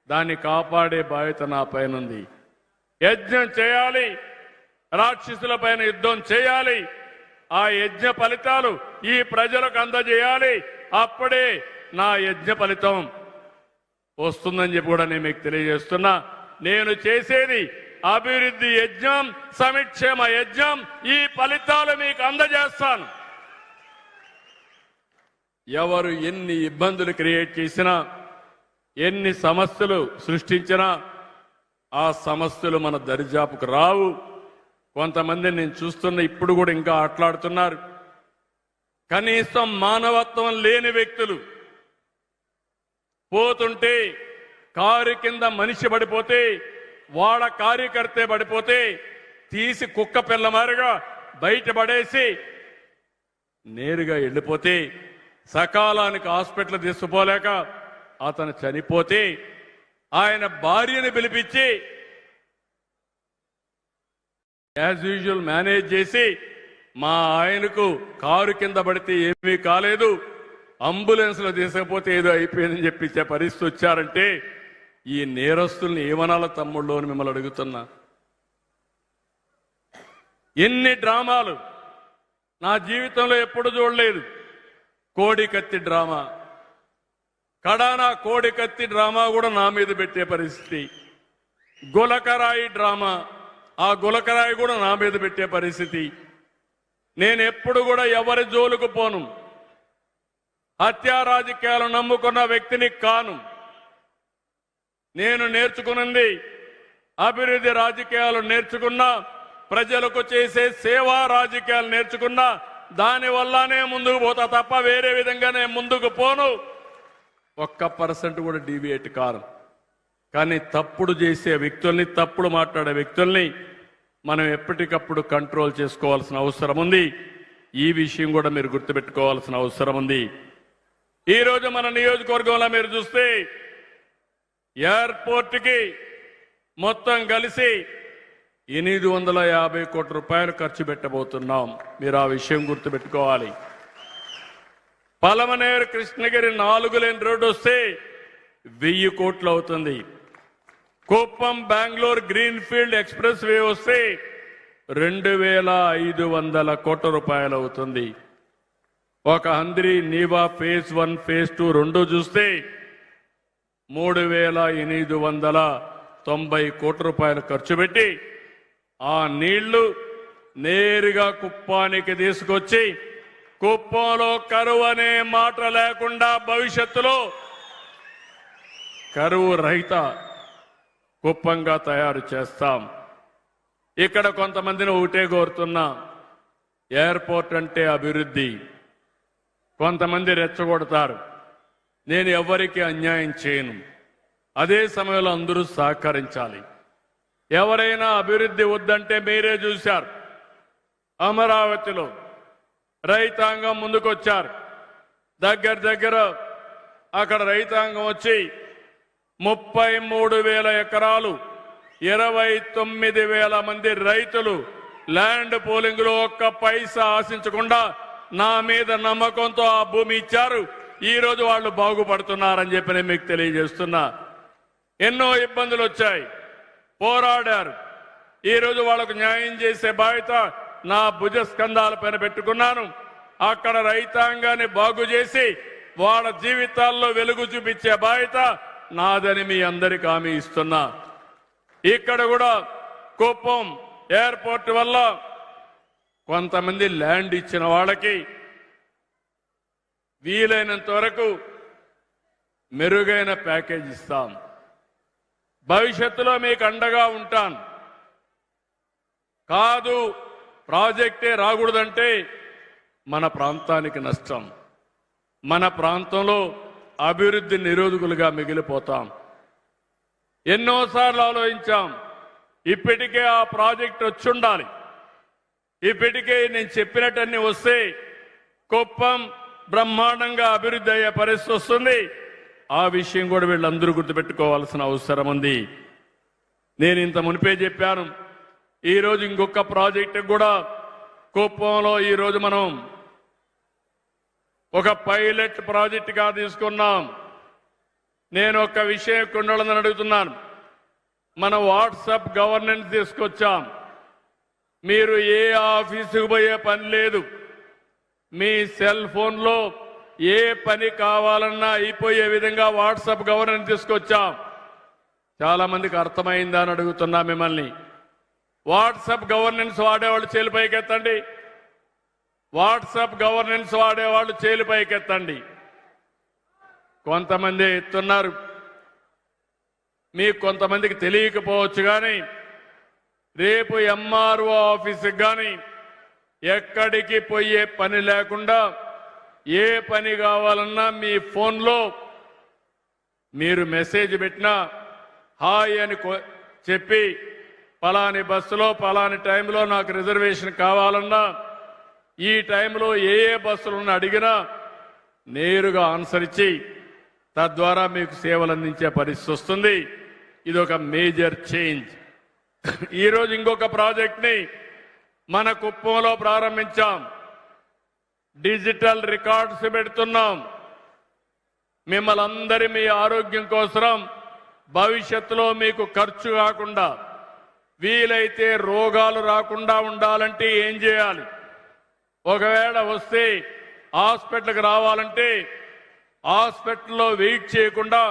దాన్ని కాపాడే బాధ్యత నా పైన ఉంది. యజ్ఞం చేయాలి, రాక్షసుల పైన యుద్ధం చేయాలి. ఆ యజ్ఞ ఫలితాలు ఈ ప్రజలకు అందజేయాలి. అప్పుడే నా యజ్ఞ ఫలితం వస్తుందని చెప్పి కూడా నేను మీకు తెలియజేస్తున్నా. నేను చేసేది అభివృద్ధి యజ్ఞం, సంక్షేమ యజ్ఞం. ఈ ఫలితాలు మీకు అందజేస్తాను. ఎవరు ఎన్ని ఇబ్బందులు క్రియేట్ చేసినా, ఎన్ని సమస్యలు సృష్టించినా ఆ సమస్యలు మన దరిజాపుకు రావు. కొంతమంది నేను చూస్తున్న ఇప్పుడు కూడా ఇంకా ఆటలాడుతున్నారు. కనీసం మానవత్వం లేని వ్యక్తులు పోతుంటే కారు కింద మనిషి పడిపోతే వాళ్ళ కార్యకర్తే పడిపోతే తీసి కుక్క పిల్ల మారిగా బయటపడేసి నేరుగా వెళ్ళిపోతే సకాలానికి హాస్పిటల్ తీసుకుపోలేక అతను చనిపోతే ఆయన భార్యను పిలిపించి యాజ్ యూజువల్ మేనేజ్ చేసి మా ఆయనకు కారు కింద పడితే ఏమీ కాలేదు, అంబులెన్స్ లో తీసుకపోతే ఏదో అయిపోయిందని చెప్పించే పరిస్థితి వచ్చారంటే ఈ నేరస్తుల్ని ఏమనాల తమ్ముళ్ళు అని మిమ్మల్ని అడుగుతున్నా. ఎన్ని డ్రామాలు నా జీవితంలో ఎప్పుడు చూడలేదు. కోడికత్తి డ్రామా, కడానా కోడికత్తి డ్రామా కూడా నా మీద పెట్టే పరిస్థితి. గులకరాయి డ్రామా, ఆ గులకరాయి కూడా నా మీద పెట్టే పరిస్థితి. నేను ఎప్పుడు కూడా ఎవరి జోలుకు పోను. హత్యా రాజకీయాలు నమ్ముకున్న వ్యక్తిని కాను. నేను నేర్చుకున్నది అభివృద్ధి రాజకీయాలు నేర్చుకున్నా, ప్రజలకు చేసే సేవా రాజకీయాలు నేర్చుకున్నా. దానివల్లనే ముందుకు పోతా తప్ప వేరే విధంగా నేను ముందుకు పోను. 1% కూడా డీవియేట్ కాను. కానీ తప్పుడు చేసే వ్యక్తుల్ని, తప్పుడు మాట్లాడే వ్యక్తుల్ని మనం ఎప్పటికప్పుడు కంట్రోల్ చేసుకోవాల్సిన అవసరం ఉంది. ఈ విషయం కూడా మీరు గుర్తుపెట్టుకోవాల్సిన అవసరం ఉంది. ఈరోజు మన నియోజకవర్గంలో మీరు చూస్తే ఎయిర్పోర్ట్కి మొత్తం కలిసి 850 కోట్ల రూపాయలు ఖర్చు పెట్టబోతున్నాం. మీరు ఆ విషయం గుర్తుపెట్టుకోవాలి. పలమనేరు కృష్ణగిరి 4 లేన్ రోడ్డు వస్తే 1000 కోట్లు అవుతుంది. Kuppam Bengaluru green field express way వస్తే 2500 కోట్ల రూపాయలు అవుతుంది. ఒక హంద్రి నీవా ఫేజ్ 1 ఫేజ్ 2 రెండు చూస్తే 3890 కోట్ల రూపాయలు ఖర్చు పెట్టి ఆ నీళ్లు నేరుగా కుప్పానికి తీసుకొచ్చి కుప్పంలో కరువు అనే మాట లేకుండా భవిష్యత్తులో కరువు రహిత కుప్పంగా తయారు చేస్తాం. ఇక్కడ కొంతమందిని ఒకటే కోరుతున్నా, ఎయిర్పోర్ట్ అంటే అభివృద్ధి. కొంతమంది రెచ్చగొడతారు. నేను ఎవరికి అన్యాయం చేయను. అదే సమయంలో అందరూ సహకరించాలి. ఎవరైనా అభివృద్ధి వద్దంటే మీరే చూశారు. అమరావతిలో రైతాంగం ముందుకొచ్చారు. దగ్గర అక్కడ రైతాంగం వచ్చి 33,000 ఎకరాలు 29,000 మంది రైతులు ల్యాండ్ పోలింగ్ లో ఒక్క పైసా ఆశించకుండా నా మీద నమ్మకంతో ఆ భూమి ఇచ్చారు. ఈ రోజు వాళ్ళు బాగుపడుతున్నారని చెప్పి నేను మీకు తెలియజేస్తున్నా. ఎన్నో ఇబ్బందులు వచ్చాయి, పోరాడారు. ఈ రోజు వాళ్ళకు న్యాయం చేసే బాధ్యత నా భుజ స్కంధాల పైన పెట్టుకున్నాను. అక్కడ రైతాంగాన్ని బాగు చేసి వాళ్ళ జీవితాల్లో వెలుగు చూపించే బాధ్యత నాదని మీ అందరికి హామీ ఇస్తున్నా. ఇక్కడ కూడా కుప్పం ఎయిర్పోర్ట్ వల్ల కొంతమంది ల్యాండ్ ఇచ్చిన వాళ్ళకి వీలైనంత వరకు మెరుగైన ప్యాకేజ్ ఇస్తాం. భవిష్యత్తులో మీకు అండగా ఉంటాను. కాదు ప్రాజెక్టే రాకూడదంటే మన ప్రాంతానికి నష్టం. మన ప్రాంతంలో అభివృద్ధి నిరోధకులుగా మిగిలిపోతాం. ఎన్నోసార్లు ఆలోచించాం. ఇప్పటికే ఆ ప్రాజెక్ట్ వచ్చి ఉండాలి. ఇప్పటికే నేను చెప్పినట్టన్నీ వస్తే కుప్పం బ్రహ్మాండంగా అభివృద్ధి అయ్యే పరిస్థితి వస్తుంది. ఆ విషయం కూడా వీళ్ళందరూ గుర్తుపెట్టుకోవాల్సిన అవసరం ఉంది. నేను ఇంత మునిపే చెప్పాను. ఈరోజు ఇంకొక ప్రాజెక్టు కూడా కుప్పంలో ఈరోజు మనం ఒక పైలట్ ప్రాజెక్టుగా తీసుకున్నాం. నేను ఒక విషయం కొండలని అడుగుతున్నాను. మన వాట్సాప్ గవర్నెన్స్ తీసుకొచ్చాం. మీరు ఏ ఆఫీసుకు పోయే పని లేదు. మీ సెల్ ఫోన్లో ఏ పని కావాలన్నా అయిపోయే విధంగా వాట్సాప్ గవర్నెన్స్ తీసుకొచ్చాం. చాలా మందికి అర్థమైందా అని అడుగుతున్నా మిమ్మల్ని. వాట్సాప్ గవర్నెన్స్ వాడేవాళ్ళు చేలు పైకెత్తండి. వాట్సాప్ గవర్నెన్స్ వాడేవాళ్ళు చేలు పైకెత్తండి. కొంతమంది ఎత్తున్నారు. మీకు కొంతమందికి తెలియకపోవచ్చు కానీ రేపు ఎంఆర్ఓ ఆఫీసుకి కానీ ఎక్కడికి పోయే పని లేకుండా ఏ పని కావాలన్నా మీ ఫోన్లో మీరు మెసేజ్ పెట్టినా హాయ్ అని చెప్పి పలాని బస్సులో పలాని టైంలో నాకు రిజర్వేషన్ కావాలన్నా ఈ టైంలో ఏ బస్సులను అడిగినా నేరుగా ఆన్సర్ ఇచ్చి తద్వారా మీకు సేవలు అందించే పరిస్థితి వస్తుంది. ఇది ఒక మేజర్ చేంజ్. ఈరోజు ఇంకొక ప్రాజెక్ట్ని మన కుప్పంలో ప్రారంభించాం. డిజిటల్ రికార్డ్స్ పెడుతున్నాం. మిమ్మల్ని అందరి మీ ఆరోగ్యం కోసం భవిష్యత్తులో మీకు ఖర్చు కాకుండా వీలైతే రోగాలు రాకుండా ఉండాలంటే ఏం చేయాలి? ఒకవేళ వస్తే హాస్పిటల్కి రావాలంటే హాస్పిటల్లో వెయిట్ చేయకుండా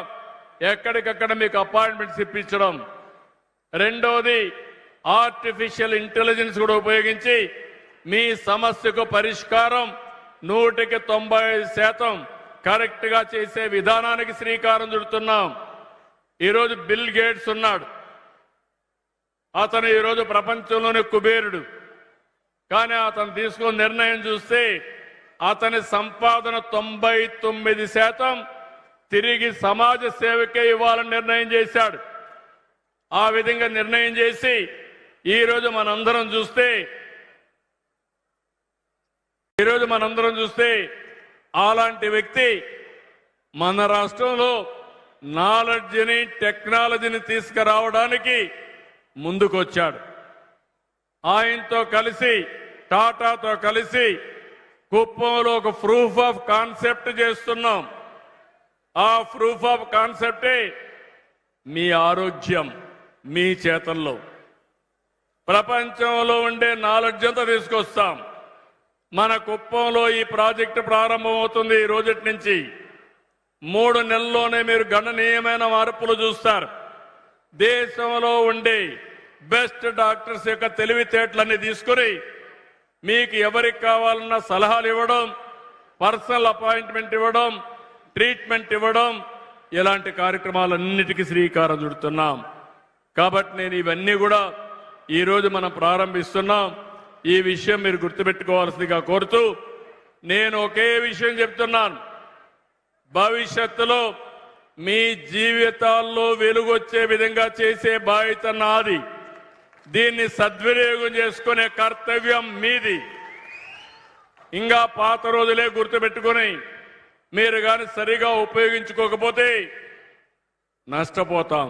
ఎక్కడికక్కడ మీకు అపాయింట్మెంట్స్ ఇప్పించడం. రెండోది ఆర్టిఫిషియల్ ఇంటెలిజెన్స్ కూడా ఉపయోగించి మీ సమస్యకు పరిష్కారం 100% కరెక్ట్ గా చేసే విధానానికి శ్రీకారం చుడుతున్నాం. ఈరోజు బిల్ గేట్స్ ఉన్నాడు. అతను ఈరోజు ప్రపంచంలోనే కుబేరుడు. కానీ అతను తీసుకున్న నిర్ణయం చూస్తే అతని సంపాదన 99% తిరిగి సమాజ సేవకే ఇవ్వాలని నిర్ణయం చేశాడు. ఆ విధంగా నిర్ణయం చేసి ఈరోజు మనందరం చూస్తే అలాంటి వ్యక్తి మన రాష్ట్రంలో నాలెడ్జిని టెక్నాలజీని తీసుకురావడానికి ముందుకొచ్చాడు. ఆయనతో కలిసి టాటాతో కలిసి కుప్పంలో ఒక ప్రూఫ్ ఆఫ్ కాన్సెప్ట్ చేస్తున్నాం. ఆ ప్రూఫ్ ఆఫ్ కాన్సెప్టే మీ ఆరోగ్యం మీ చేతల్లో. ప్రపంచంలో ఉండే నాలెడ్జ్ అంతా తీసుకొస్తాం. మన కుప్పంలో ఈ ప్రాజెక్టు ప్రారంభమవుతుంది ఈ రోజటి నుంచి. 3 నెలల్లోనే మీరు గణనీయమైన మార్పులు చూస్తారు. దేశంలో ఉండే బెస్ట్ డాక్టర్స్ యొక్క తెలివితేటలన్నీ తీసుకుని మీకు ఎవరికి కావాలన్న సలహాలు ఇవ్వడం, పర్సనల్ అపాయింట్మెంట్ ఇవ్వడం, ట్రీట్మెంట్ ఇవ్వడం, ఇలాంటి కార్యక్రమాలన్నిటికీ శ్రీకారం చుడుతున్నాం. కాబట్టి నేను ఇవన్నీ కూడా ఈరోజు మనం ప్రారంభిస్తున్నాం. ఈ విషయం మీరు గుర్తుపెట్టుకోవాల్సిందిగా కోరుతూ నేను ఒకే విషయం చెప్తున్నాను. భవిష్యత్తులో మీ జీవితాల్లో వెలుగొచ్చే విధంగా చేసే బాధ్యత నాది. దీన్ని సద్వినియోగం చేసుకునే కర్తవ్యం మీది. ఇంకా పాత రోజులే గుర్తుపెట్టుకుని మీరు కానీ సరిగా ఉపయోగించుకోకపోతే నష్టపోతాం.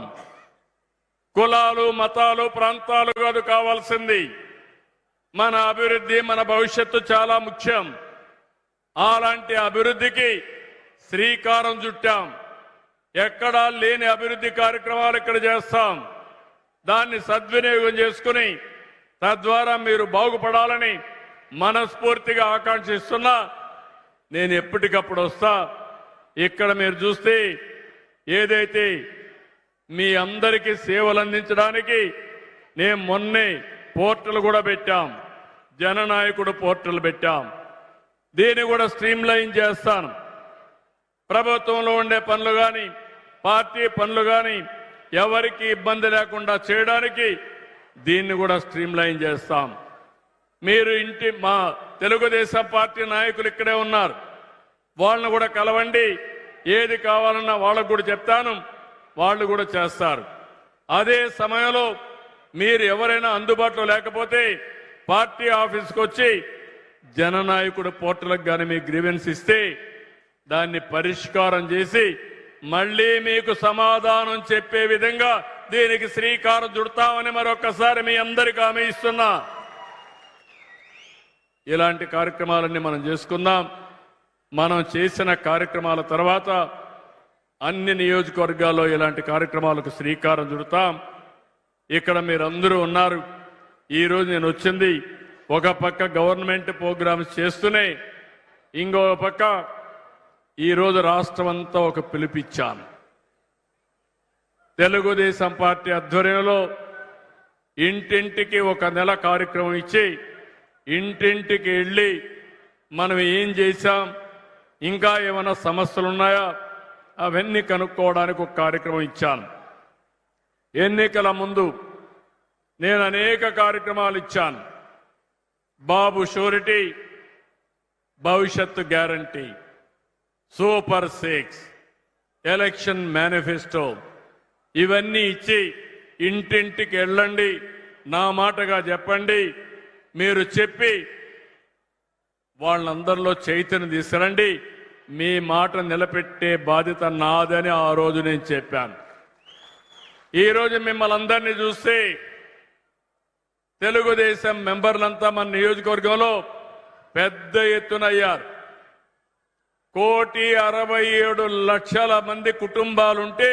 కులాలు, మతాలు, ప్రాంతాలు కాదు కావాల్సింది. మన అభివృద్ధి, మన భవిష్యత్తు చాలా ముఖ్యం. అలాంటి అభివృద్ధికి శ్రీకారం చుట్టాం. ఎక్కడా లేని అభివృద్ధి కార్యక్రమాలు ఇక్కడ చేస్తాం. దాన్ని సద్వినియోగం చేసుకుని తద్వారా మీరు బాగుపడాలని మనస్ఫూర్తిగా ఆకాంక్షిస్తున్నా. నేను ఎప్పటికప్పుడు వస్తా. ఇక్కడ మీరు చూస్తే ఏదైతే మీ అందరికీ సేవలు అందించడానికి నేను మొన్నే పోర్టల్ కూడా పెట్టాం. జననాయకుడు పోర్టల్ పెట్టాం. దీన్ని కూడా స్ట్రీమ్ లైన్ చేస్తాను. ప్రభుత్వంలో ఉండే పనులు కానీ పార్టీ పనులు కానీ ఎవరికి ఇబ్బంది లేకుండా చేయడానికి దీన్ని కూడా స్ట్రీమ్ లైన్ చేస్తాం. మీరు మా తెలుగుదేశం పార్టీ నాయకులు ఇక్కడే ఉన్నారు. వాళ్ళని కూడా కలవండి. ఏది కావాలన్నా వాళ్ళకు కూడా చెప్తాను. వాళ్ళు కూడా చేస్తారు. అదే సమయంలో మీరు ఎవరైనా అందుబాటులో లేకపోతే పార్టీ ఆఫీస్కి వచ్చి జననాయకుడు పోర్టల్కి కానీ మీ గ్రీవెన్స్ ఇస్తే దాన్ని పరిష్కారం చేసి మళ్ళీ మీకు సమాధానం చెప్పే విధంగా దీనికి శ్రీకారం చుడతామని మరొకసారి మీ అందరికీ హామీ ఇస్తున్నా. ఇలాంటి కార్యక్రమాలన్నీ మనం చేసుకుందాం. మనం చేసిన కార్యక్రమాల తర్వాత అన్ని నియోజకవర్గాల్లో ఇలాంటి కార్యక్రమాలకు శ్రీకారం చుడతాం. ఇక్కడ మీరందరూ ఉన్నారు. ఈరోజు నేను వచ్చింది ఒక పక్క గవర్నమెంట్ ప్రోగ్రామ్స్ చేస్తూనే ఇంకో పక్క ఈరోజు రాష్ట్రం అంతా ఒక పిలుపిచ్చాను. తెలుగుదేశం పార్టీ ఆధ్వర్యంలో ఇంటింటికి ఒక నెల కార్యక్రమం ఇచ్చి ఇంటింటికి వెళ్ళి మనం ఏం చేశాం, ఇంకా ఏమైనా సమస్యలు ఉన్నాయా అవన్నీ కనుక్కోవడానికి ఒక కార్యక్రమం ఇచ్చాను. ఎన్నికల ముందు నేను అనేక కార్యక్రమాలు ఇచ్చాను. బాబు షూరిటీ, భవిష్యత్తు గ్యారంటీ, సూపర్ 6, ఎలక్షన్ మేనిఫెస్టో ఇవన్నీ ఇచ్చి ఇంటింటికి వెళ్ళండి, నా మాటగా చెప్పండి, మీరు చెప్పి వాళ్ళందరిలో చైతన్యం తీసుకురండి, మీ మాట నిలబెట్టే బాధ్యత నాదని ఆ రోజు నేను చెప్పాను. ఈరోజు మిమ్మల్ని అందరినీ చూస్తే తెలుగుదేశం మెంబర్లంతా మన నియోజకవర్గంలో పెద్ద ఎత్తున అయ్యారు. 1,67,00,000 మంది కుటుంబాలుంటే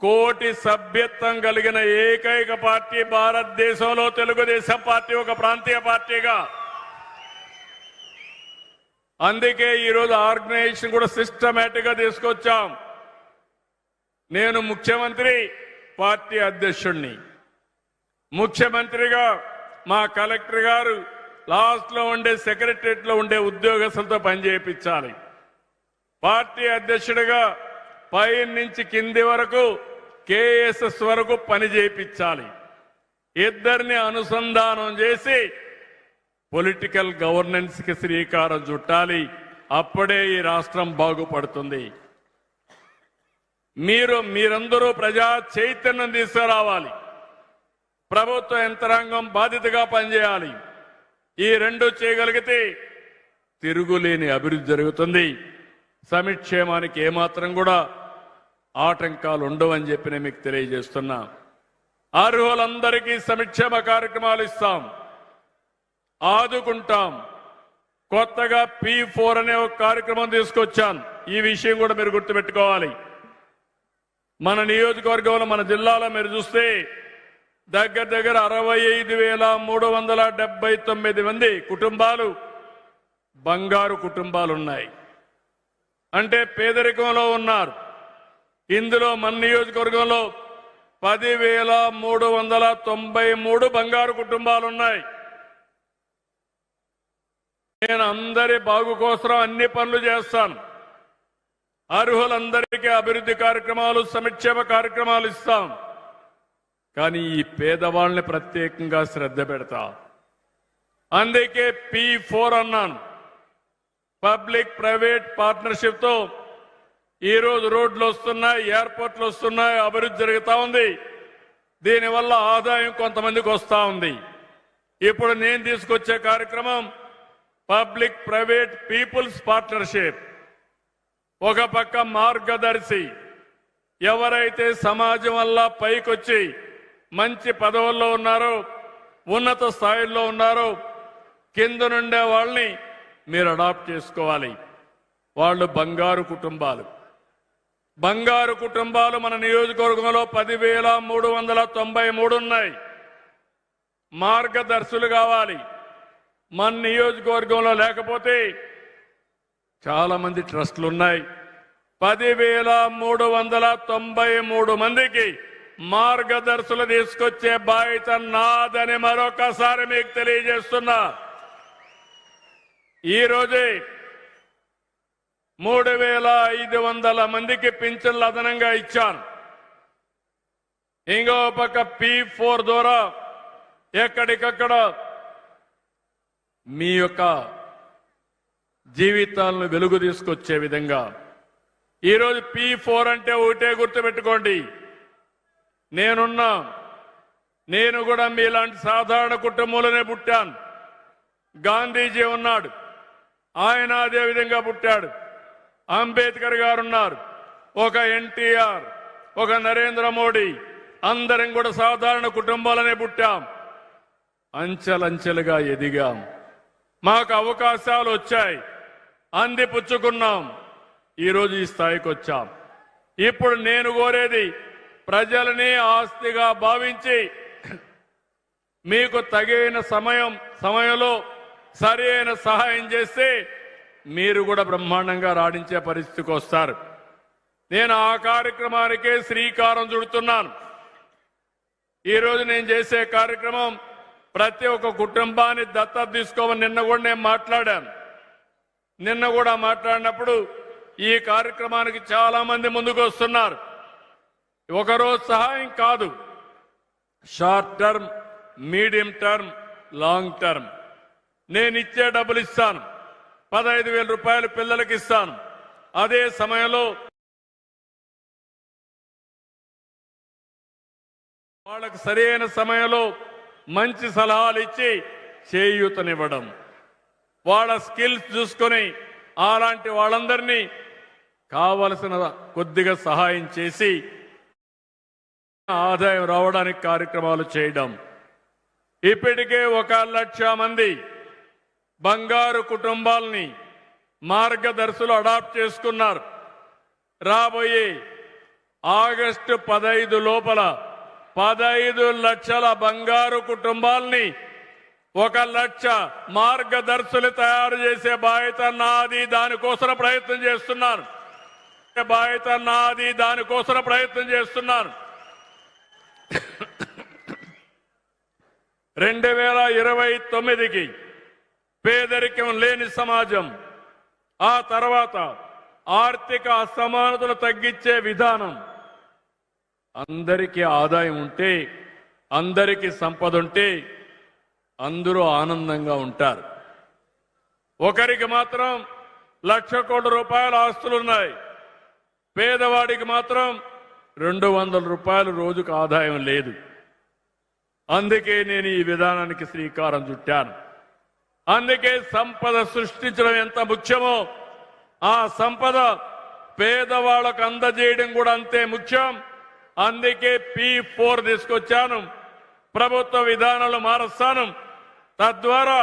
1,00,00,000 సభ్యత్వం కలిగిన ఏకైక పార్టీ భారతదేశంలో తెలుగుదేశం పార్టీ ఒక ప్రాంతీయ పార్టీగా. అందుకే ఈరోజు ఆర్గనైజేషన్ కూడా సిస్టమేటిక్ గా తీసుకొచ్చాం. నేను ముఖ్యమంత్రి, పార్టీ అధ్యక్షుడిని, ముఖ్యమంత్రిగా మా కలెక్టర్ గారు లాస్ట్ లో ఉండే సెక్రటరియట్ లో ఉండే ఉద్యోగస్తులతో పనిచేయించాలి. పార్టీ అధ్యక్షుడిగా పై నుంచి కింది వరకు కేఎస్ఎస్ వరకు పని చేయించాలి. ఇద్దరిని అనుసంధానం చేసి పొలిటికల్ గవర్నెన్స్ కి శ్రీకారం చుట్టాలి. అప్పుడే ఈ రాష్ట్రం బాగుపడుతుంది. మీరందరూ ప్రజా చైతన్యం తీసుకురావాలి. ప్రభుత్వ యంత్రాంగం బాధ్యతగా పనిచేయాలి. ఈ రెండు చేయగలిగితే తిరుగులేని అభివృద్ధి జరుగుతుంది. సంక్షేమానికి ఏమాత్రం కూడా ఆటంకాలు ఉండవని చెప్పి నేను మీకు తెలియజేస్తున్నా. అర్హులందరికీ సంక్షేమ కార్యక్రమాలు ఇస్తాం, ఆదుకుంటాం. కొత్తగా P4 అనే ఒక కార్యక్రమం తీసుకొచ్చాను. ఈ విషయం కూడా మీరు గుర్తుపెట్టుకోవాలి. మన నియోజకవర్గంలో మన జిల్లాలో మీరు చూస్తే దగ్గర దగ్గర 65,379 మంది కుటుంబాలు బంగారు కుటుంబాలు ఉన్నాయి. అంటే పేదరికంలో ఉన్నారు. ఇందులో మన నియోజకవర్గంలో 10,393 బంగారు కుటుంబాలు ఉన్నాయి. నేను అందరి బాగు కోసం అన్ని పనులు చేస్తాను. అర్హులందరికీ అభివృద్ధి కార్యక్రమాలు, సంక్షేమ కార్యక్రమాలు ఇస్తాం. కానీ ఈ పేదవాళ్ళని ప్రత్యేకంగా శ్రద్ధ పెడతా. అందుకే P4 అన్నాను. పబ్లిక్ ప్రైవేట్ పార్ట్నర్షిప్ తో ఈ రోజు రోడ్లు వస్తున్నాయి, ఎయిర్పోర్ట్లు వస్తున్నాయి, అభివృద్ధి జరుగుతా ఉంది. దీనివల్ల ఆదాయం కొంతమందికి వస్తా ఉంది. ఇప్పుడు నేను తీసుకొచ్చే కార్యక్రమం పబ్లిక్ ప్రైవేట్ పీపుల్స్ పార్ట్నర్షిప్. ఒక పక్క మార్గదర్శి, ఎవరైతే సమాజం వల్ల పైకొచ్చి మంచి పదవుల్లో ఉన్నారో, ఉన్నత స్థాయిల్లో ఉన్నారో, కింద నుండే వాళ్ళని మీరు అడాప్ట్ చేసుకోవాలి. వాళ్ళు బంగారు కుటుంబాలు. బంగారు కుటుంబాలు మన నియోజకవర్గంలో 10,393 ఉన్నాయి. మార్గదర్శులు కావాలి. మన నియోజకవర్గంలో లేకపోతే చాలా మంది ట్రస్టులు ఉన్నాయి. 10,393 మందికి మార్గదర్శులు తీసుకొచ్చే బాధ్యత నాదని మరొకసారి మీకు తెలియజేస్తున్నా. ఈ రోజే 3,500 మందికి పింఛన్లు అదనంగా ఇచ్చాను. ఇంకో పక్క P4 ద్వారా ఎక్కడికక్కడ మీ యొక్క జీవితాలను వెలుగు తీసుకొచ్చే విధంగా ఈరోజు P4 అంటే ఒకటే గుర్తుపెట్టుకోండి. నేను కూడా మీలాంటి సాధారణ కుటుంబంలోనే పుట్టాను. గాంధీజీ ఉన్నాడు, ఆయన అదే విధంగా పుట్టాడు. అంబేద్కర్ గారు ఉన్నారు, ఒక ఎన్టీఆర్, ఒక నరేంద్ర మోడీ, అందరం కూడా సాధారణ కుటుంబాలనే పుట్టాం. అంచెలంచెలుగా ఎదిగాం. మాకు అవకాశాలు వచ్చాయి, అందిపుచ్చుకున్నాం. ఈరోజు ఈ స్థాయికి వచ్చాం. ఇప్పుడు నేను కోరేది ప్రజలని ఆస్తిగా భావించి మీకు తగిన సమయంలో సరి అయిన సహాయం చేస్తే మీరు కూడా బ్రహ్మాండంగా రాణించే పరిస్థితికి వస్తారు. నేను ఆ కార్యక్రమానికే శ్రీకారం చుడుతున్నాను. ఈరోజు నేను చేసే కార్యక్రమం ప్రతి ఒక్క కుటుంబాన్ని దత్తత తీసుకోమని నిన్న కూడా నేను మాట్లాడాను. నిన్న కూడా మాట్లాడినప్పుడు ఈ కార్యక్రమానికి చాలా మంది ముందుకు వస్తున్నారు. ఒకరోజు సహాయం కాదు, short term, medium term, long term. నేను ఇచ్చే డబ్బులు ఇస్తాను. 15,000 రూపాయలు పిల్లలకి ఇస్తాను. అదే సమయంలో వాళ్ళకు సరైన సమయంలో మంచి సలహాలు ఇచ్చి చేయూతనివ్వడం, వాళ్ళ స్కిల్స్ చూసుకొని అలాంటి వాళ్ళందరినీ కావలసిన కొద్దిగా సహాయం చేసి ఆదాయం రావడానికి కార్యక్రమాలు చేయడం. ఇప్పటికే 1,00,000 మంది బంగారు కుటుంబాలని మార్గదర్శులు అడాప్ట్ చేసుకున్నారు. రాబోయే ఆగస్టు 15 లోపల 15 లక్షల బంగారు కుటుంబాలని 1,00,000 మార్గదర్శులు తయారు చేసే బాధ్యత నాది. దానికోసం ప్రయత్నం చేస్తున్నాను. 2029కి పేదరికం లేని సమాజం, ఆ తర్వాత ఆర్థిక అసమానతలు తగ్గించే విధానం, అందరికీ ఆదాయం ఉంటే, అందరికీ సంపద ఉంటే అందరూ ఆనందంగా ఉంటారు. ఒకరికి మాత్రం 1,00,000 కోట్ల రూపాయల ఆస్తులున్నాయి, పేదవాడికి మాత్రం 200 రూపాయలు రోజుకు ఆదాయం లేదు. అందుకే నేను ఈ విధానానికి శ్రీకారం చుట్టాను. అందుకే సంపద సృష్టించడం ఎంత ముఖ్యమో ఆ సంపద పేదవాళ్లకు అందజేయడం కూడా అంతే ముఖ్యం. అందుకే P4 తీసుకొచ్చాను. ప్రభుత్వ విధానాలు మారుస్తాను. తద్వారా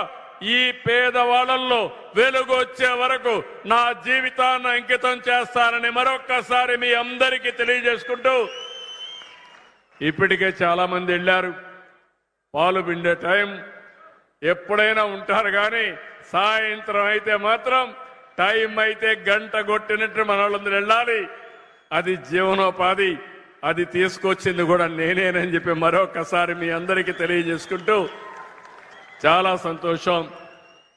ఈ పేదవాళ్లలో వెలుగు వచ్చే వరకు నా జీవితాన్ని అంకితం చేస్తానని మరొక్కసారి మీ అందరికీ తెలియజేసుకుంటూ, ఇప్పటికే చాలా మంది వెళ్ళారు. పాలు పిండే టైం ఎప్పుడైనా ఉంటారు, కానీ సాయంత్రం అయితే మాత్రం టైం అయితే గంట కొట్టినట్టు మన వాళ్ళందరూ వెళ్ళాలి. అది జీవనోపాధి, అది తీసుకొచ్చింది కూడా నేనేనని చెప్పి మరొకసారి మీ అందరికీ తెలియజేసుకుంటూ, చాలా సంతోషం.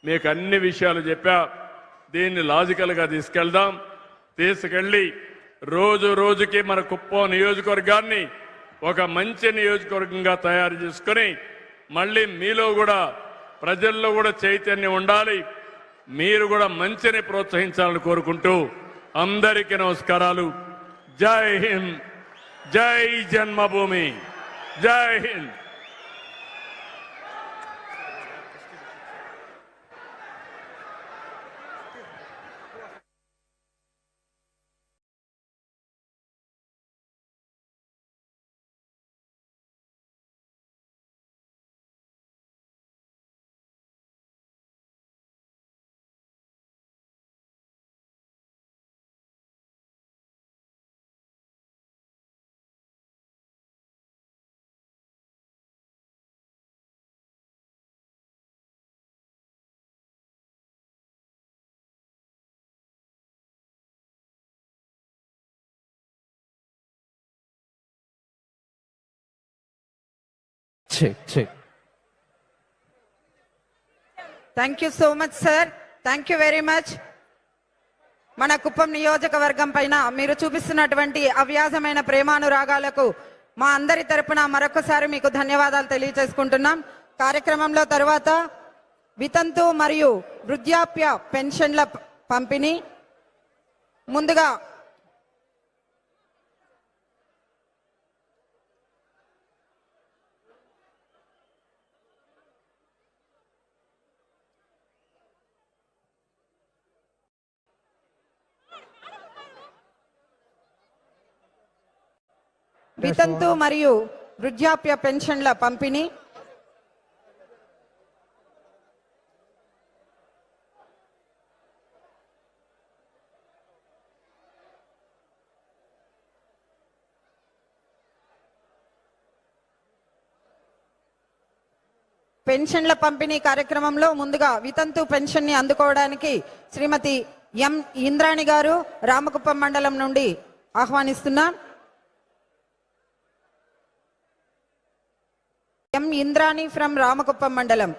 మీకు అన్ని విషయాలు చెప్పా. దీన్ని లాజికల్గా తీసుకెళ్ళి రోజు రోజుకి మన కుప్పం నియోజకవర్గాన్ని ఒక మంచి నియోజకవర్గంగా తయారు చేసుకుని మళ్ళీ మీలో కూడా ప్రజల్లో కూడా చైతన్యం ఉండాలి. మీరు కూడా మంచిని ప్రోత్సహించాలని కోరుకుంటూ అందరికీ నమస్కారాలు. జై హింద్, జై జన్మభూమి, జై Hind. Thank you so much sir, thank you very much. మన కుప్పం నియోజకవర్గం పైన మీరు చూపిస్తున్నటువంటి అవ్యాజమైన ప్రేమానురాగాలకు మా అందరి తరపున మరొకసారి మీకు ధన్యవాదాలు తెలియజేసుకుంటున్నాం. కార్యక్రమంలో తర్వాత వితంతు మరియు వృద్ధాప్య పెన్షన్ల పంపిణీ. ముందుగా వితంతు మరియు వృద్ధాప్య పెన్షన్ల పంపిణీ. పెన్షన్ల పంపిణీ కార్యక్రమంలో ముందుగా వితంతు పెన్షన్ ని అందుకోవడానికి శ్రీమతి ఎం ఇంద్రాణి గారు రామకుప్పం మండలం నుండి ఆహ్వానిస్తున్నాం. ఎం ఇంద్రాణి ఫ్రమ్ రామకుప్పం మండలం.